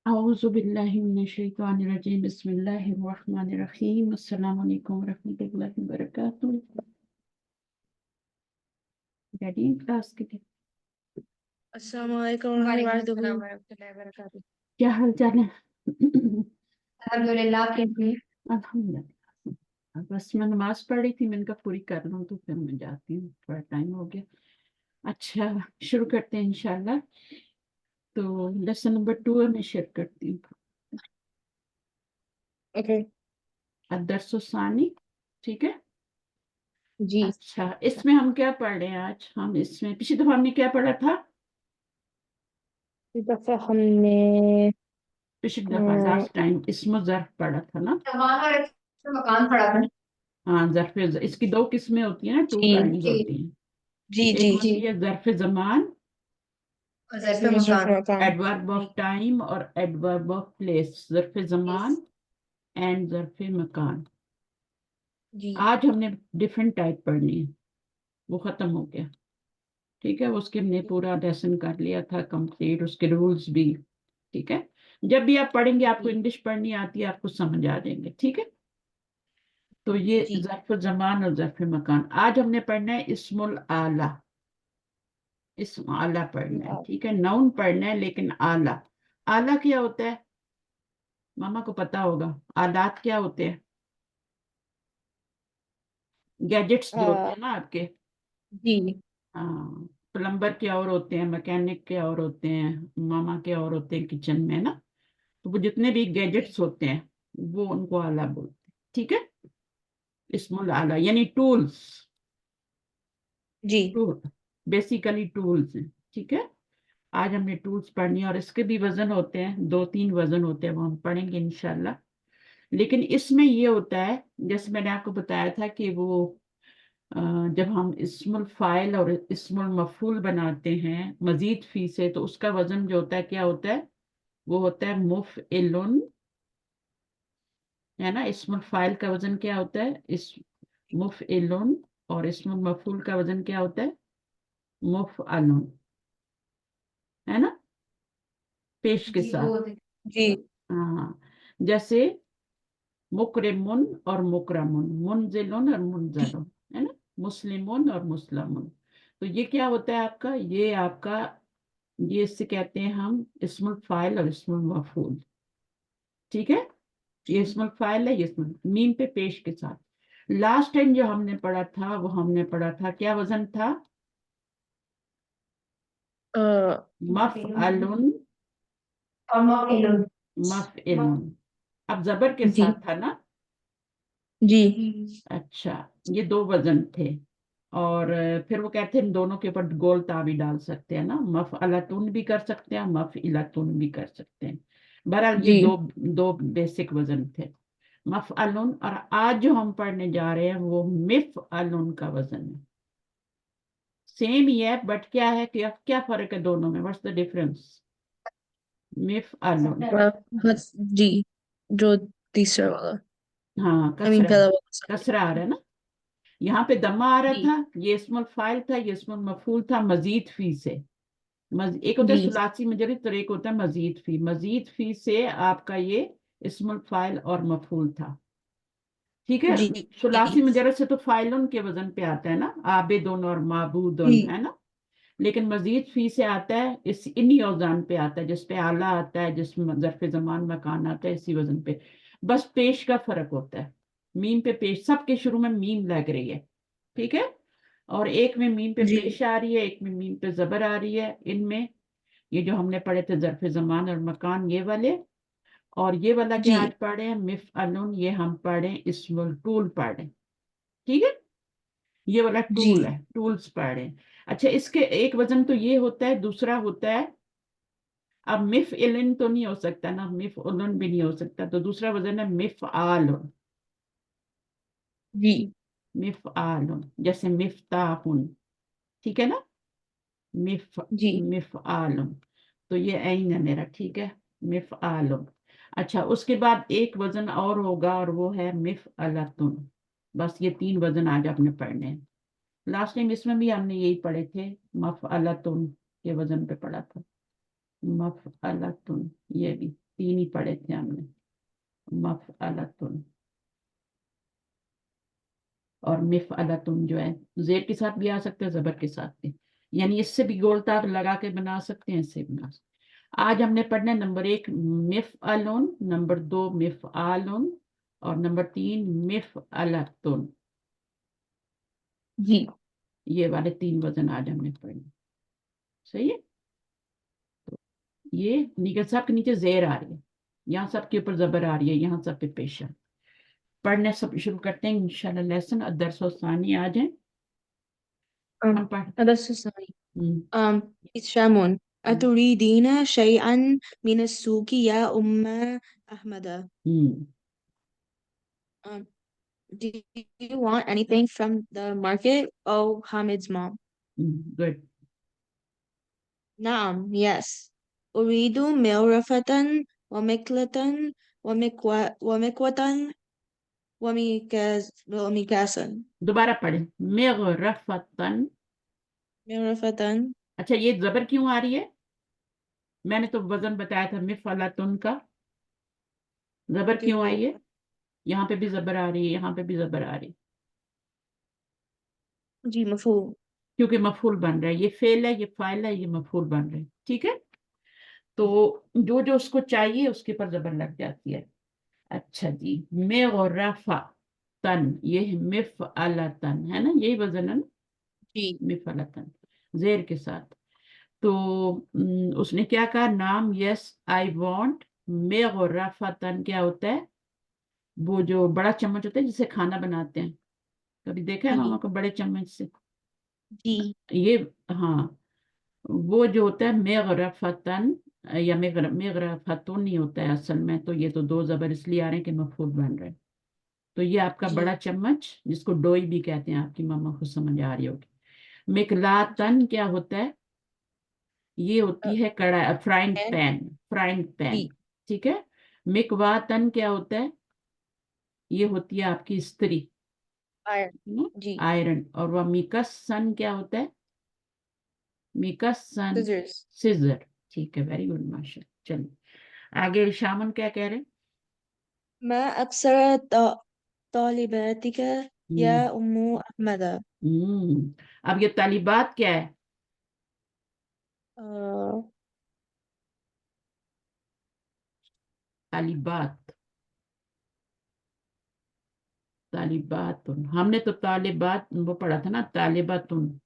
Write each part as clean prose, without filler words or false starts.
अऊज़ु बिल्लाहि मिनश शैतानिर रजीम बिस्मिल्लाहिर रहमानिर रहीम अस्सलामु अलैकुम रहमतुल्लाहि व बरकातुहू। रेडी हैं क्लास के लिए? अस्सलाम वालेकुम warahmatullahi wabarakatuh। क्या हाल चाल है? अल्हम्दुलिल्लाह, कैसे? अल्हम्दुलिल्लाह। बस मैं नमाज पढ़ रही थी, मैंने कहा पूरी कर लूँ तो फिर मैं जाती हूँ, थोड़ा टाइम हो गया। अच्छा, शुरू करते हैं इंशाल्लाह। तो लेसन नंबर 2 है, मैं शेयर करती हूँ। ओके अदरसुसानी, ठीक है। जी। अच्छा, इसमें हम क्या पढ़ रहे हैं आज? हम इसमें पिछली दफा हमने क्या पढ़ा था? इस दफा हमने पिछली दफा लास्ट टाइम इसमें जर्फ पढ़ा था ना। मकान पढ़ा था। हाँ, जर्फ इसकी दो किस्में होती हैं ना, टू जी काइंड जी होती हैं। जी एक जी होती है जर्फ जमान, मकान एडवर्ब ऑफ टाइम और एडवर्ब ऑफ प्लेस। जर्फ जमान एंड जर्फ मकान। जी आज हमने डिफरेंट टाइप पढ़नी है, वो खत्म हो गया, ठीक है। उसके हमने पूरा लेसन कर लिया था कंप्लीट, उसके रूल्स भी, ठीक है। जब भी आप पढ़ेंगे, आपको इंग्लिश पढ़नी आती है, आपको समझ आ जाएंगे, ठीक है। तो ये जी ज़र्फ़ ज़मान और ज़र्फ़ मकान। आज हमने पढ़ना है इस्मुल आला। इस्म आला पढ़ना है, ठीक है। नाउन पढ़ना है, लेकिन आला, आला क्या होता है? मामा को पता होगा। आलात क्या होते हैं? गैजेट्स जो होते हैं ना आपके। जी हाँ, प्लम्बर के और होते हैं, मैकेनिक के और होते हैं, मामा के और होते हैं किचन में ना। तो वो जितने भी गैजेट्स होते हैं, वो उनको आला बोलते हैं, ठीक है। इस्मुल आला यानी टूल्स। जी टूल बेसिकली टूल्स हैं, ठीक है। आज हमने टूल्स पढ़नी है और इसके भी वजन होते हैं, 2-3 वजन होते हैं, वो हम पढ़ेंगे इंशाल्लाह। लेकिन इसमें ये होता है, जैसे मैंने आपको बताया था कि वो अ, जब हम इस्मुल फाइल और इस्मुल मफूल बनाते हैं मजीद फी से, तो उसका वजन जो होता है क्या होता है? वो होता है मुफ़इलुन, है ना। इस्मुल फाइल का वजन क्या होता है? इस मुफ़इलुन। और इस्मुल मफूल का वजन क्या होता है? मुफ़अलुन, है ना, पेश के जी साथ। जी हाँ, जैसे मुकरिमुन और मुकरमुन, मुनजिलुन और मुनजलुन, है ना, मुस्लिमुन और मुस्लमुन। तो ये क्या होता है आपका? ये आपका, ये इससे कहते हैं हम इस्मुल फाइल और इस्मुल मफूल, ठीक है। ये इस्मुल फाइल है, ये इस्मुल मीम पे पेश के साथ। लास्ट टाइम जो हमने पढ़ा था, वो हमने पढ़ा था, क्या वजन था? मफअलुन, मफइलुन। अब जबर के जी साथ था ना। जी अच्छा, ये दो वजन थे। और फिर वो कहते हैं इन दोनों के ऊपर गोल ता भी डाल सकते हैं ना, मफअलतुन भी कर सकते हैं, मफइलतुन भी कर सकते हैं। बहरहाल ये जी दो दो बेसिक वजन थे, मफअलुन। और आज जो हम पढ़ने जा रहे हैं वो मिफअलुन का वजन है। सेम ही है, बट क्या है कि अब क्या फर्क है दोनों में? What's the difference? मिफअलुन, जी जो तीसरा वाला, हाँ, आई मीन कसरा, पहला वाला, कसरा आ रहा है ना। यहाँ पे दम्मा आ रहा जी था, ये इस्मुल फाइल था, ये इस्मुल मफूल था मजीद फी से। एक होता है जी सुलासी मजरूर, तो एक होता है मजीद फी। मजीद फी से आपका ये इस्मुल फाइल और मफूल था, ठीक है। जी सुलासी जी मजरूर से तो फाइलों के वजन पे आता है ना, आबिदुन और माबूदुन, जी है ना। लेकिन मजीद फी से आता है, इस इन्हीं औजान पे आता है, जिस पे आला आता है, जिसमें ज़र्फ़ ज़मान मकान आता है, इसी वजन पे। बस पेश का फर्क होता है। मीम पे पेश, सबके शुरू में मीम लग रही है, ठीक है। और एक में मीम पे जी पेश आ रही है, एक में मीम पे जबर आ रही है। इनमें ये जो हमने पढ़े थे ज़र्फ़ ज़मान और मकान, ये वाले। और ये वाला जी क्या आज पढ़े हैं? मिफ़अलुन, ये हम पढ़े इस्मुल टूल पढ़े, ठीक है। ये वाला जी टूल है, टूल्स पढ़े। अच्छा, इसके एक वजन तो ये होता है, दूसरा होता है, अब मिफ इलन तो नहीं हो सकता ना, मिफ उलन भी नहीं हो सकता, तो दूसरा वजन है मिफ आलन। जी मिफ आलन, जैसे मिफ्ताहुन, ठीक है ना। मिफ जी मिफ आलन, तो ये ऐन है मेरा, ठीक है, मिफ आलन। अच्छा, उसके बाद एक वजन और होगा, और वो है मिफ अलतुन। बस ये 3 वजन आज आपने पढ़ने हैं। लास्ट टाइम इसमें भी हमने यही पढ़े थे, मफ अलतुन के वजन पे पढ़ा था, मफ अलतुन, ये भी 3 ही पढ़े थे हमने, मफअलतुन और मिफअलतुन जो है जेर के साथ भी आ सकते हैं, जबर के साथ भी, यानी इससे भी गोल तार लगा के बना सकते हैं, इससे बना सकते हैं। आज हमने पढ़ना है नंबर 1 मिफअलुन, नंबर 2 मिफआलुन और नंबर 3 मिफअलतुन। जी ये वाले 3 वजन आज हमने पढ़े। सही है। ये नीचे सब के नीचे जेर आ रही है, यहाँ सबके ऊपर जबर आ रही है, यहाँ सब पे पेश है। पढ़ने सब शुरू करते हैं इंशाल्लाह। लेसन अदरस सानी आज है, हम पढ़ درس الثاني हम्म, شامون أتريدين شيئا من السوق يا أم أحمد हम्म, Do you want anything from the market? Oh, Hamid's mom. good. نعم, yes. أريد مغرفة ومكلة ومكوة ومكاسا. दोबारा पढ़े मिगरफतन। مغرفة. अच्छा, ये जबर क्यों आ रही है? मैंने तो वजन बताया था मिफअलतुन का, जबर क्यों आई है? यहाँ पे भी जबर आ रही है, यहाँ पे भी जबर आ रही है, जी مفهوم. क्योंकि मफूल बन रहा है। ये फेल है, ये फाइल है, ये मफूल बन रहा है। ठीक है, तो जो जो उसको चाहिए उसके पर जबर लग जाती है। अच्छा जी, मिगरफतन, ये है मिफअलतन, है ना, यही वजन है ना, जी मिफअलतन जेर के साथ। तो उसने क्या कहा, नाम यस आई वॉन्ट मिगरफतन क्या होता है? वो जो बड़ा चम्मच होता है जिससे खाना बनाते हैं, कभी देखा है मामा जी को बड़े चम्मच से? जी ये, हाँ, वो जो होता है मेगरफतन या मेगरफतुन नहीं होता है असल में, तो ये तो दो जबर इसलिए आ रहे हैं कि मफूल बन रहे हैं। तो ये आपका बड़ा जी चम्मच, जिसको डोई भी कहते हैं, आपकी मामा को समझ आ रही होगी। मिकलातन क्या होता है? ये होती है कढ़ाई, फ्राइंग है पैन, फ्राइंग पैन। जी ठीक है। मिकवातन क्या होता है? ये होती है आपकी इस्त्री, आयरन. जी आयरन। और वह मिकसन क्या होता है? मिकसन scissors. सिजर। ठीक है, वेरी गुड माशा। चलिए आगे, शामन क्या कह रहे हैं? ما أكثر طالباتك हम्म, يا أم أحمد. अब ये तालिबात क्या है? آه، तालिबात, तालिबातुन, हमने तो तालिबात वो पढ़ा था ना, तालिबातुन, जी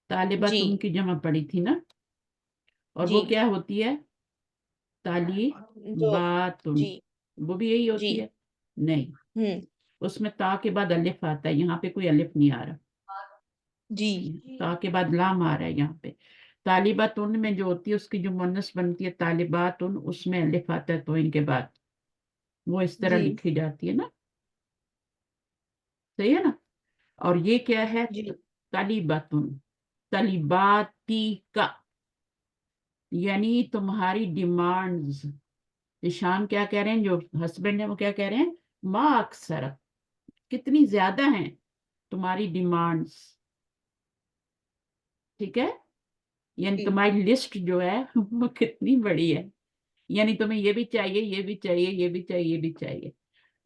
तालिबातुन की जमा पढ़ी थी ना। और जी वो क्या होती है? जो तालिबातुन, जी वो भी यही जी होती है? नहीं, हम्म उसमें ता के बाद अलिफ आता है, यहाँ पे कोई अलिफ नहीं आ रहा, जी ता के बाद लाम आ रहा है यहाँ पे। तालिबातुन में जो होती है उसकी जो मुन्नस बनती है तालिबातुन, उसमें अलिफ आता है तो इनके बाद, वो इस तरह जी लिखी जाती है ना। सही है ना। और ये क्या है? जी तालिबातुन, तलिबाती का, यानी तुम्हारी डिमांड्स। ईशान क्या कह रहे हैं, जो हस्बैंड है वो क्या कह रहे हैं? माँ अक्सर, कितनी ज्यादा हैं तुम्हारी डिमांड्स। ठीक है, यानी जी तुम्हारी लिस्ट जो है वो कितनी बड़ी है, यानी तुम्हें ये भी चाहिए, ये भी चाहिए, ये भी चाहिए, ये भी चाहिए।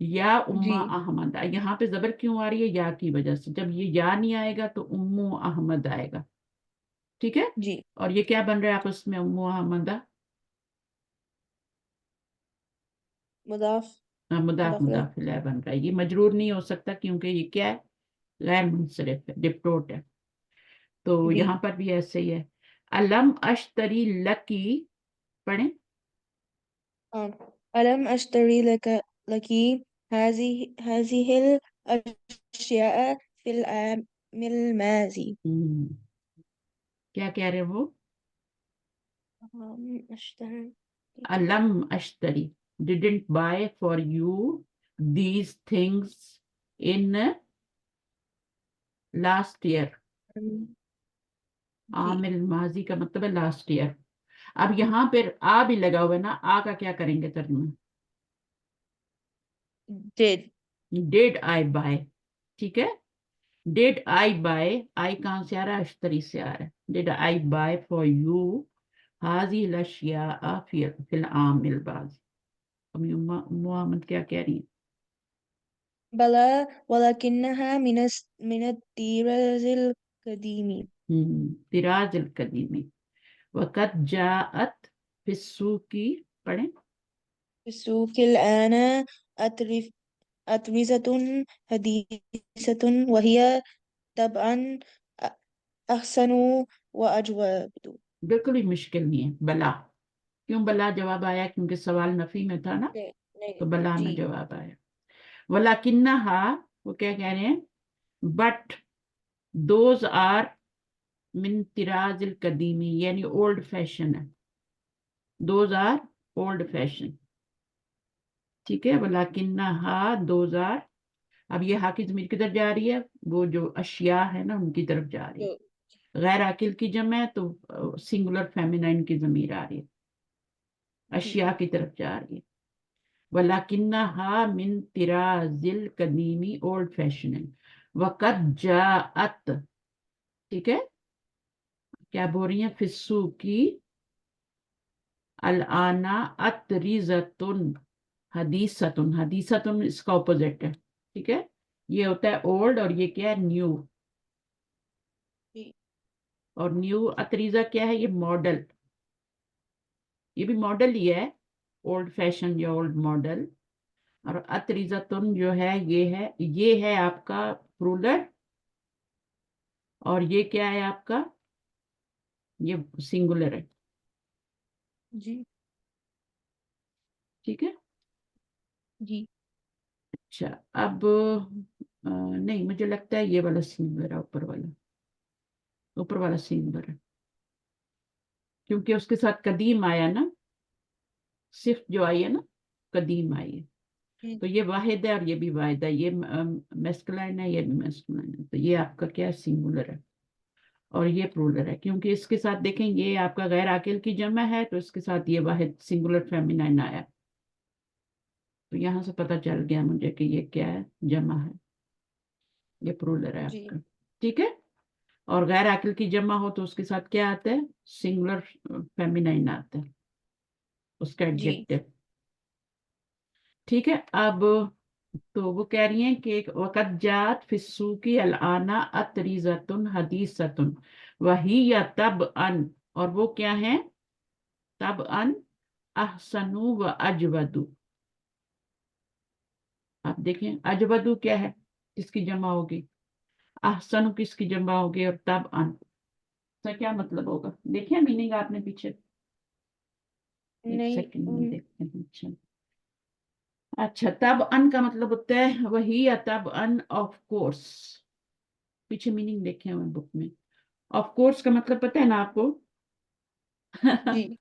या जी उम्मा अहमद, यहाँ पे जबर क्यों आ रही है? या की वजह से। जब ये या नहीं आएगा तो उम्मू अहमद आएगा। ठीक है। जी और ये क्या बन रहा है आपस में, उम्मू अहमदा? मुदाफ मुदाफ मुदाफ इलैह. मुदाफ इलैह बन रहा है। ये मजरूर नहीं हो सकता क्योंकि ये क्या है? गैर मुंसरिफ है, डिप्टोट है। तो जी यहाँ पर भी ऐसे ही है। अलम अश्तरी लकी, पढ़े। ألم أشتري لك هذه الأشياء في العام الماضي. क्या कह रहे हो? أشتري अलम अश्तरी, didn't buy for you these things in last year। जी आमिल माजी का मतलब है लास्ट ईयर। अब यहाँ पर आ भी लगा हुआ है ना, आ का क्या करेंगे तर्जुमा? did did I buy. ठीक है, डिड आई बाय, आई कहाँ से आ रहा है? अश्तरी से आ रहा है। Did I buy for you हाज़िहि अल-अश्याअ फिल आमिल बाज़। अम्मी मोहम्मद क्या कह रही है? बला वलाकिन्नहा मिन तीरजिल कदीमी। तिराज अल कदीमी। वक़द जाअत फिस्सूकी, पढ़ें। सुकिल आना अतरिफ अतरिजतुन हदीसतुन वहिया तबअन अ- अहसनु व अजवदु। बिल्कुल भी मुश्किल नहीं है। बला, क्यों बला जवाब आया? क्योंकि सवाल नफी में था ना, नहीं नहीं तो बला जी में जवाब आया। वलाकिन्नहा, वो क्या कह रहे हैं? बट दोज आर मिन तिराजिल कदीमी, यानी ओल्ड फैशन है। दोज आर ओल्ड फैशन, ठीक है। वलाकिन्नहा दोज आर, अब ये हा की ज़मीर किधर जा रही है? वो जो अशिया है ना, उनकी तरफ जा रही जो है। गैर आकिल की जमा है तो सिंगुलर फेमिनाइन की ज़मीर आ रही है, जी अशिया की तरफ जा रही है। वलाकिन्नहा मिन तिराजिल कदीमी, ओल्ड फैशन है। वक़द जाअत, ठीक है। क्या बोल रही है? फिस्सू की अल आना अतरिजतुन हदीसतुन। हदीसतुन इसका ऑपोजिट है, ठीक है। ये होता है ओल्ड और ये क्या है? न्यू। जी और न्यू अतरीजा क्या है? ये मॉडल, ये भी मॉडल ही है, ओल्ड फैशन या ओल्ड मॉडल। और अतरीजतुन जो है, ये है आपका प्लूरल, और ये क्या है आपका? ये सिंगुलर है, जी ठीक है। जी अच्छा, अब नहीं, मुझे लगता है ये वाला सिंगुलर है, ऊपर वाला सिंगुलर है, क्योंकि उसके साथ कदीम आया ना, सिर्फ जो आई है ना, कदीम आई है। जी तो ये वाहिद है और ये भी वाहिद है, ये मैस्कुलाइन है, ये भी मैस्कुलाइन है, तो ये आपका क्या है? सिंगुलर है। और ये प्लूरल है, क्योंकि इसके साथ देखें, ये आपका गैर आकिल की जमा है, तो इसके साथ ये वाहिद सिंगुलर फेमिनाइन आया। तो यहाँ से पता चल गया मुझे कि ये क्या है? जमा है, ये प्लूरल है जी आपका, ठीक है। और गैर आकिल की जमा हो तो उसके साथ क्या आता है? सिंगुलर फेमिनाइन आता है, उसका जी एडजेक्टिव, ठीक है। अब तो वो कह रही हैं कि वक़द जात फिस्सूकी अल-आना अतरीजतुन हदीसतुन वही या तब अन, और वो क्या है? तब अन अहसनु व अजवदु। आप देखें, अजवदु क्या है? किसकी जमा होगी? अहसनु किसकी जमा होगी? और तब अन का क्या मतलब होगा? देखिए मीनिंग आपने पीछे, एक नहीं सेकंड में देखते हैं। अच्छा, अच्छा, तब अन का मतलब होता है वही या तब अन ऑफ कोर्स। पीछे मीनिंग देखे हुए बुक में। ऑफ कोर्स का मतलब पता है ना आपको? जी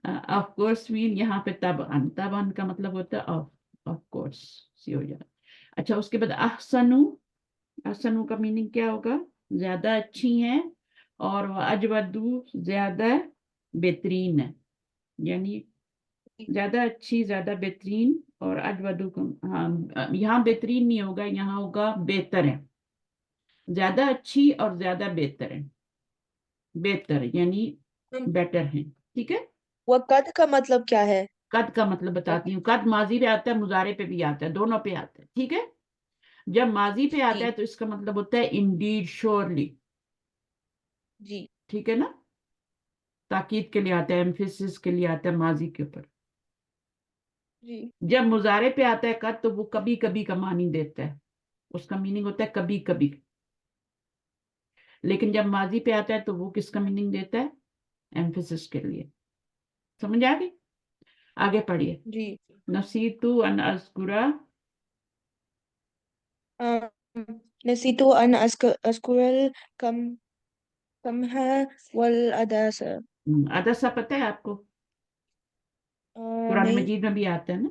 ऑफ कोर्स मीन यहाँ पे तब अन का मतलब होता है ऑफ, ऑफ कोर्स, सी हो जाए। अच्छा, उसके बाद अहसनु, अहसनु का मीनिंग क्या होगा? ज्यादा अच्छी है। और अजवदु ज्यादा बेहतरीन है, यानी ज्यादा अच्छी, ज्यादा बेहतरीन। और अजवदु को, हाँ, यहाँ बेहतरीन नहीं होगा, यहाँ होगा बेहतर है। ज्यादा अच्छी और ज्यादा बेहतर है, बेहतर यानी बेटर है, ठीक है। वो कद का मतलब क्या है? कद का मतलब बताती हूँ। कद माजी पे आता है, मुजारे पे भी आता है, दोनों पे आता है, ठीक है। जब माजी पे आता है जी तो इसका मतलब होता है इंडीड, श्योरली, जी ठीक है ना। ताकीद के लिए आता है, एम्फेसिस के लिए आता है माजी के ऊपर। जी जब मुजारे पे आता है कद, तो वो कभी कभी का मानी देता है, उसका मीनिंग होता है कभी कभी। लेकिन जब माजी पे आता है तो वो किसका मीनिंग देता है? एम्फेसिस के लिए। समझ आ गई? आगे पढ़िए। जी नसीतु अन अज़कुरा, नसीतु अन अस्कुरल कम कमहा वल अदासा। अदसा पता है आपको? कुरान नहीं मजीद में भी आता है ना,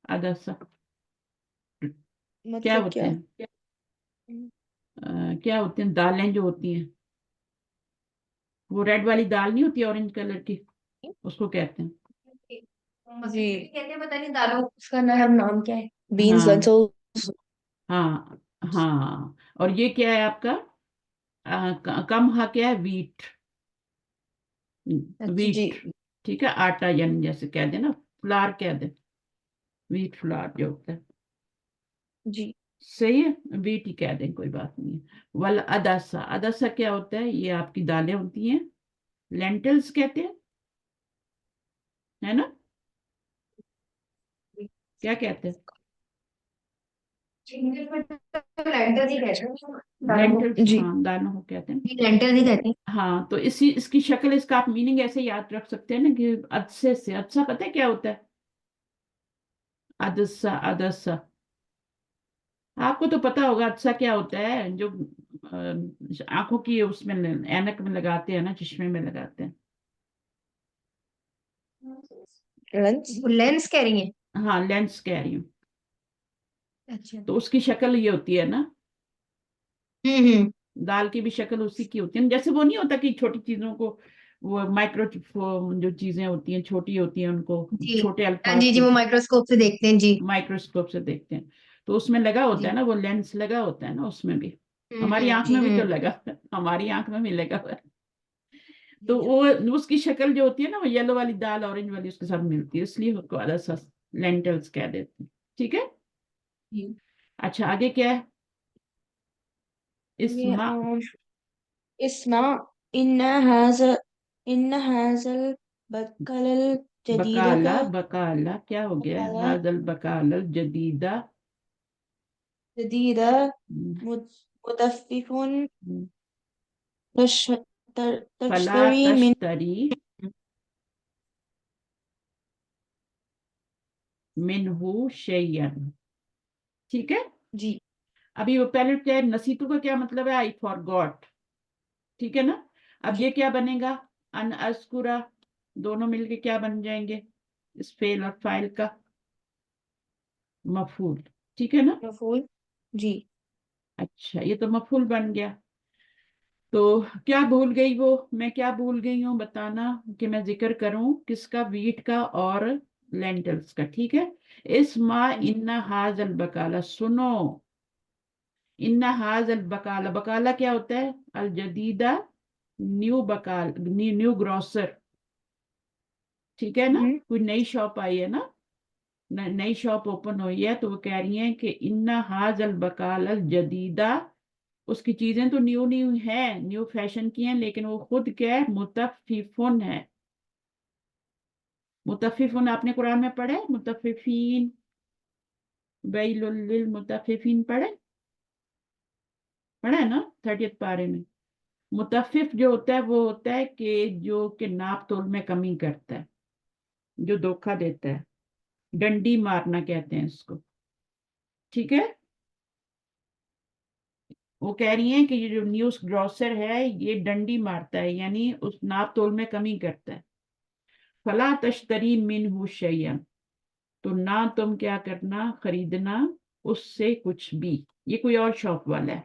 अदसा। क्या मतलब होते क्या? हैं? क्या होते हैं? दालें जो होती हैं, वो रेड वाली दाल नहीं होती, ऑरेंज कलर की, उसको कहते हैं। जी कहते हैं, पता नहीं दालों उसका नाम क्या है। बीन्स हाँ, लंसोस। हाँ, हाँ। और ये क्या है आपका? कम हा क्या है? वीट, اچھا جی ویٹ، ٹھیک ہے، آٹا یعنی جیسے کہہ دیں نا فلار کہہ دیں، ویٹ فلار جو ہوتا ہے، جی صحیح ہے، ویٹ ہی کہہ دیں کوئی بات نہیں ہے۔ ول اداسا، اداسا کیا ہوتا ہے؟ یہ آپ کی دالیں ہوتی ہیں، لینٹلز کہتے ہیں، ہے نا؟ کیا کہتے ہیں؟ لینٹر ہی کہتے ہیں لینٹلز، جی، ہاں دانوں کو کہتے ہیں۔ لینٹر ہی کہتے ہیں ہاں تو اس کی شکل، اس کا آپ میننگ ایسے یاد رکھ سکتے ہیں نا کہ ادسے سے، ادسا پتہ ہے کیا ہوتا ہے؟ ادسا، ادسا آپ کو تو پتا ہوگا ادسا کیا ہوتا ہے، جو آنکھوں کی اس میں اینک میں لگاتے ہیں نا، چشمے میں لگاتے ہیں۔ لینس کہہ رہی ہیں؟ ہاں لینس کہہ رہی ہوں، اچھا تو اس کی شکل یہ ہوتی ہے نا، ہوں دال کی بھی شکل اسی کی ہوتی ہے، جیسے وہ نہیں ہوتا کہ چھوٹی چیزوں کو وہ مائکرو جو چیزیں ہوتی ہیں چھوٹی ہوتی ہیں ان کو جی چھوٹے ہاں الفاظ جی کو جی، وہ مائکروسکوپ سے دیکھتے ہیں جی مائکروسکوپ سے دیکھتے ہیں، تو اس میں لگا ہوتا جی ہے نا وہ لینس، لگا ہوتا ہے نا اس میں بھی، ہماری آنکھ جی میں بھی تو لگا ہماری آنکھ میں بھی لگا ہوا ہے، تو جی وہ اس کی شکل جو ہوتی ہے نا وہ یلو والی دال اورنج والی اس کے ساتھ ملتی ہے، اس لیے اس کو لینٹلز کہہ دیتے ہیں، ٹھیک ہے۔ جی اچھا آگے کیا ہے؟ یہ اسما، اسمع ان هذا البقال الجديد بکالا، بکالا کیا ہو گیا ہے؟ بقال حاضل بکالا جدیدہ، جديد متفف فلا تشتري من تشتری منہو شیئن، ٹھیک ہے۔ جی ابھی وہ پہلے کیا ہے، نسیتو کا کیا مطلب ہے؟ آئی فار گاٹ، ٹھیک ہے نا؟ اب جی یہ کیا بنے گا؟ ان اذکرہ، دونوں مل کے کیا بن جائیں گے؟ اس فعل اور فاعل کا مفعول، ٹھیک ہے نا؟ مفعول جی اچھا یہ تو مفعول بن گیا، تو کیا بھول گئی وہ، میں کیا بھول گئی ہوں بتانا کہ میں ذکر کروں کس کا؟ ویٹ کا اور لینٹلز کا، ٹھیک ہے۔ اسما ان ہاذ البقالہ، سنو، ان ہاذ البقالہ، بقالہ کیا ہوتا ہے؟ الجدیدہ، نیو بقال، نیو گروسر، ٹھیک ہے نا؟ کوئی نئی شاپ آئی ہے نا، نئی شاپ اوپن ہوئی ہے، تو وہ کہہ رہی ہیں کہ ان ہاذ البقال الجدیدہ، اس کی چیزیں تو نیو نیو ہیں، نیو فیشن کی ہیں، لیکن وہ خود کیا ہے؟ متففن ہے۔ متففن آپ نے قرآن میں پڑھے؟ متففین، ویل للمتففین پڑھے نا 30 پارے میں؟ متفف جو ہوتا ہے وہ ہوتا ہے کہ جو کہ ناپ تول میں کمی کرتا ہے، جو دھوکہ دیتا ہے، ڈنڈی مارنا کہتے ہیں اس کو، ٹھیک ہے۔ وہ کہہ رہی ہیں کہ یہ جو نیوز گروسر ہے یہ ڈنڈی مارتا ہے، یعنی اس ناپ تول میں کمی کرتا ہے۔ فلا تشتری منہ شیئا، تو نہ تم کیا کرنا، خریدنا اس سے کچھ بھی۔ یہ کوئی اور شاپ والا ہے،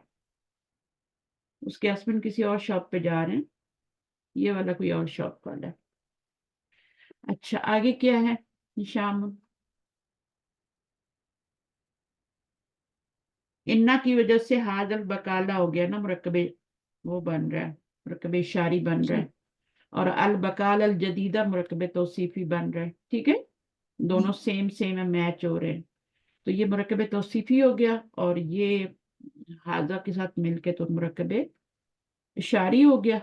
اس کے ہسبینڈ کسی اور شاپ پہ جا رہے ہیں، یہ والا کوئی اور شاپ والا ہے۔ اچھا آگے کیا ہے؟ شام، انا کی وجہ سے حاضر بکالا ہو گیا نا، مرکب وہ بن رہا ہے، مرکب اشاری بن رہا جی ہے، اور البکال الجدیدہ مرکب توصیفی بن رہا ہے، ٹھیک ہے، دونوں سیم میچ ہو رہے ہیں، تو یہ مرکب توصیفی ہو گیا، اور یہ حاضر کے ساتھ مل کے تو مرکب اشاری ہو گیا،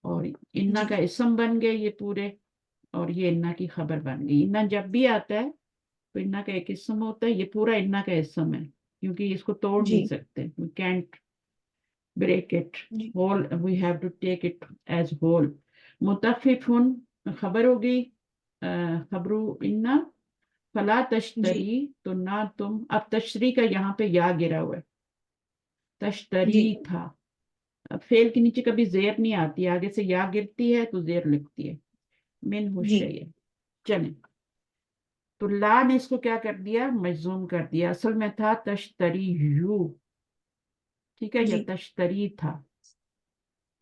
اور انا جی کا اسم بن گئے یہ پورے، اور یہ انا کی خبر بن گئی۔ انا جب بھی آتا ہے تو انا کا ایک اسم ہوتا ہے، یہ پورا انا کا اسم ہے، کیونکہ اس کو توڑ نہیں جی سکتے، we can't break it G whole, we have to take it as whole۔ متففن خبر ہو گئی، خبرو انا، فلا جی تشتری، تو نہ تم، اب تشتری کا یہاں پہ یا گرا ہوا ہے، تشتری جی تھا، اب فعل کے نیچے کبھی زیر نہیں آتی، آگے سے یا گرتی ہے تو زیر لگتی ہے، من جی ہوشیہ، چلیں، تو لا نے اس کو کیا کر دیا؟ مجزوم کر دیا، اصل میں تھا تشتری یو، ٹھیک ہے، یا جی تشتری تھا،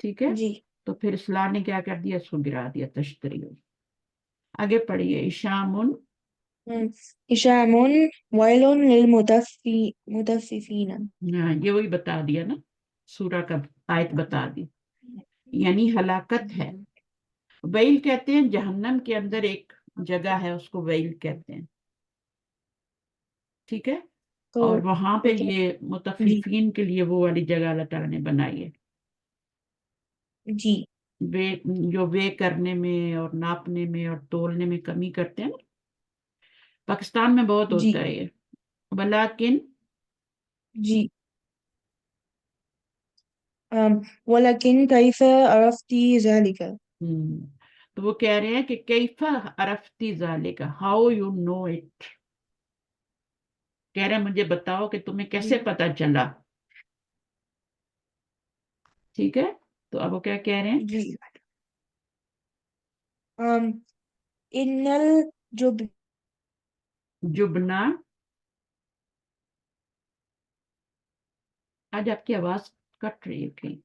ٹھیک ہے، جی تو پھر اس لا نے کیا کر دیا؟ اس کو گرا دیا، تشتری ہو۔ آگے پڑھیے، اشامن، هشام ويل للمطففين ہاں یہ وہی بتا دیا نا، سورہ کا آیت بتا دی، یعنی ہلاکت ہے ویل کہتے ہیں جہنم کے اندر ایک جگہ ہے، اس کو ویل کہتے ہیں، ٹھیک ہے، تو اور وہاں پہ ٹھیک ہے یہ جی متففین کے لیے وہ والی جگہ اللہ تعالیٰ نے بنائی ہے، جی وے جو وے کرنے میں اور ناپنے میں اور تولنے میں کمی کرتے ہیں نا، پاکستان میں بہت جی ہوتا ہے یہ، ولیکن جی ولكن كيف عرفت ذلك؟ ہم، تو وہ کہہ رہے ہیں کہ کیفا عرفتی ذالک، ہاؤ یو نو اٹ، کہہ رہے ہیں مجھے بتاؤ کہ تمہیں جی کیسے پتا چلا، ٹھیک ہے، تو اب وہ کیا کہہ رہے ہیں، جی ان الجب جبنا، آج آپ کی آواز کٹ رہی ہے کہیں،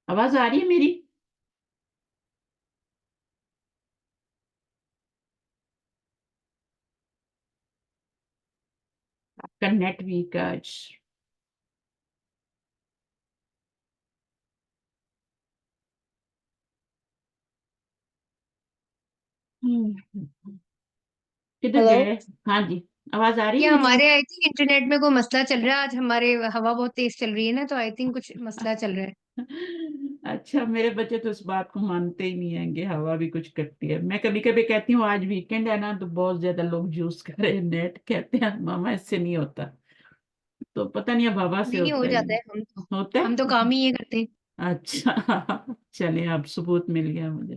آواز آ رہی ہے میری؟ آپ کا نیٹ ویک ہے آج، کدھر ہیلو گئے؟ ہاں جی، آواز آ رہی ہے یہ میری؟ ہمارے آئی تھنک انٹرنیٹ میں کوئی مسئلہ چل رہا ہے آج، ہمارے ہوا بہت تیز چل رہی ہے نا، تو آئی تھنک کچھ مسئلہ چل رہا ہے. اچھا، میرے بچے تو اس بات کو مانتے ہی نہیں ہیں کہ ہوا بھی کچھ کرتی ہے، میں کبھی کبھی کہتی ہوں آج ویکینڈ ہے نا تو بہت زیادہ لوگ یوز کر رہے ہیں نیٹ، کہتے ہیں ماما اس سے نہیں ہوتا، تو پتہ نہیں اب ہوا سے نہیں ہو ہوتا ہے جاتا ہے، ہوتا ہم تو ہے، کام ہی یہ کرتے ہیں. اچھا چلیں اب ثبوت مل گیا مجھے.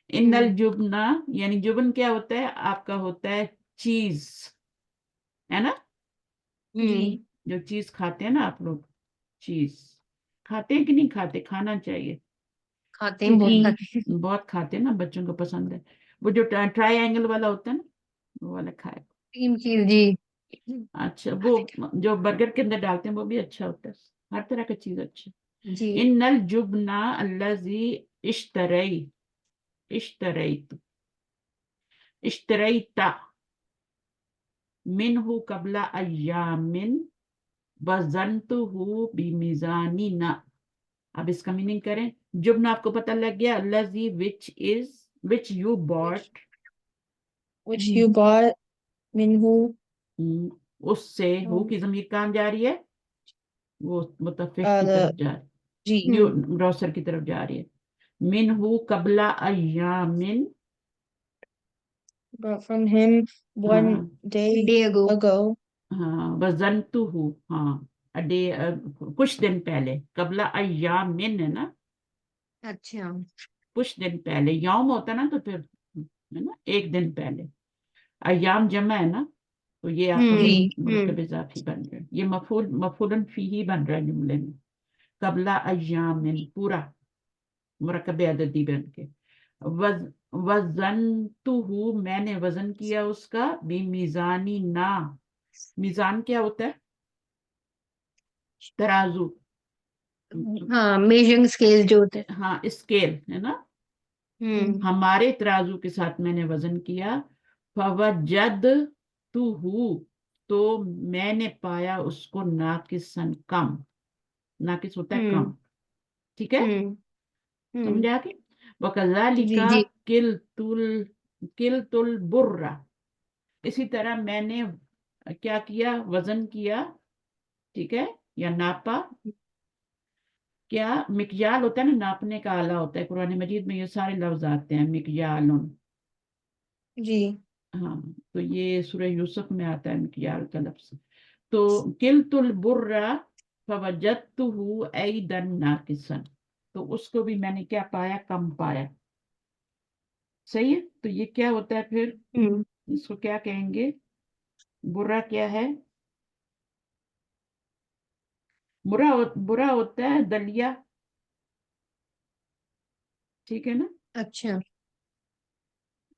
ان ہوں الجبنا، یعنی جبن کیا ہوتا ہے آپ کا، ہوتا ہے چیز، ہے نا، جی ہوں جو چیز کھاتے ہیں نا آپ لوگ، چیز کھاتے ہیں کہ نہیں کھاتے، کھانا چاہیے، کھاتے ہیں، ٹھیک بہت جی کھاتے ہیں. ہے، بہت کھاتے ہیں نا، بچوں کو پسند ہے، وہ جو ٹرائی اینگل والا ہوتا ہے نا وہ والا کھائے. تین چیز جی. اچھا، وہ جو برگر کے اندر ڈالتے ہیں وہ بھی اچھا ہوتا ہے، ہر طرح کی چیز اچھی. جی ان الجبنا الذی اشتری، اشتریت، اشتریت منہ قبل ایام وزنتہ بمیزان، اب اس کا میننگ کریں، جبن آپ کو پتہ لگ گیا، الذی which you bought، which you bought منہ اس سے ہو کی ضمیر کہاں جا رہی ہے، وہ متفق کی طرف جا جی رہی ہے، گروسر کی طرف جا رہی ہے، منہ قبل ایام، bought from him one ہاں day ڈے اگو. ago ہاں، وزنتہ، ہاں ڈے، کچھ دن پہلے، قبل ایام ہے نا، اچھا کچھ دن پہلے، یوم ہوتا نا تو پھر ہے نا ایک دن پہلے، ایام جمع ہے نا تو یہ آپ کا جی مرکب اضافی بن رہا ہے، یہ مفعول فیہ بن رہا ہے جملے میں، قبل ایام پورا مرکب عددی بن کے، وزنتہ میں نے وزن کیا اس کا، بمیزانی نا، میزان کیا ہوتا ہے، ترازو، ہاں، میجرنگ اسکیل جو ہوتا ہے. ہاں اسکیل ہے نا، ہوں ہمارے ترازو کے ساتھ میں نے وزن کیا، فوجدتہ، تو میں نے پایا اس کو ناقصاً کم، ناقص ہوتا ہے ہوں کم، ٹھیک ہے، ہوں ہوں سمجھا کہ وَكَذَلِكَ جی كِلْتُ الْبُرَّ، اسی طرح میں نے کیا کیا، وزن کیا، ٹھیک ہے، یا ناپا، کیا مکیال ہوتا ہے نا، ناپنے کا آلہ ہوتا ہے، قرآن مجید میں یہ سارے لفظ آتے ہیں، مکیال، جی ہاں تو یہ سورہ یوسف میں آتا ہے مکیال کا لفظ، تو کلت البر فوجدتہ ایدا ناقصا، تو اس کو بھی میں نے کیا پایا، کم پایا، صحیح ہے، تو یہ کیا ہوتا ہے پھر، ہوں اس کو کیا کہیں گے، برا کیا ہے، برا ہوتا ہے دلیا، ٹھیک ہے نا، اچھا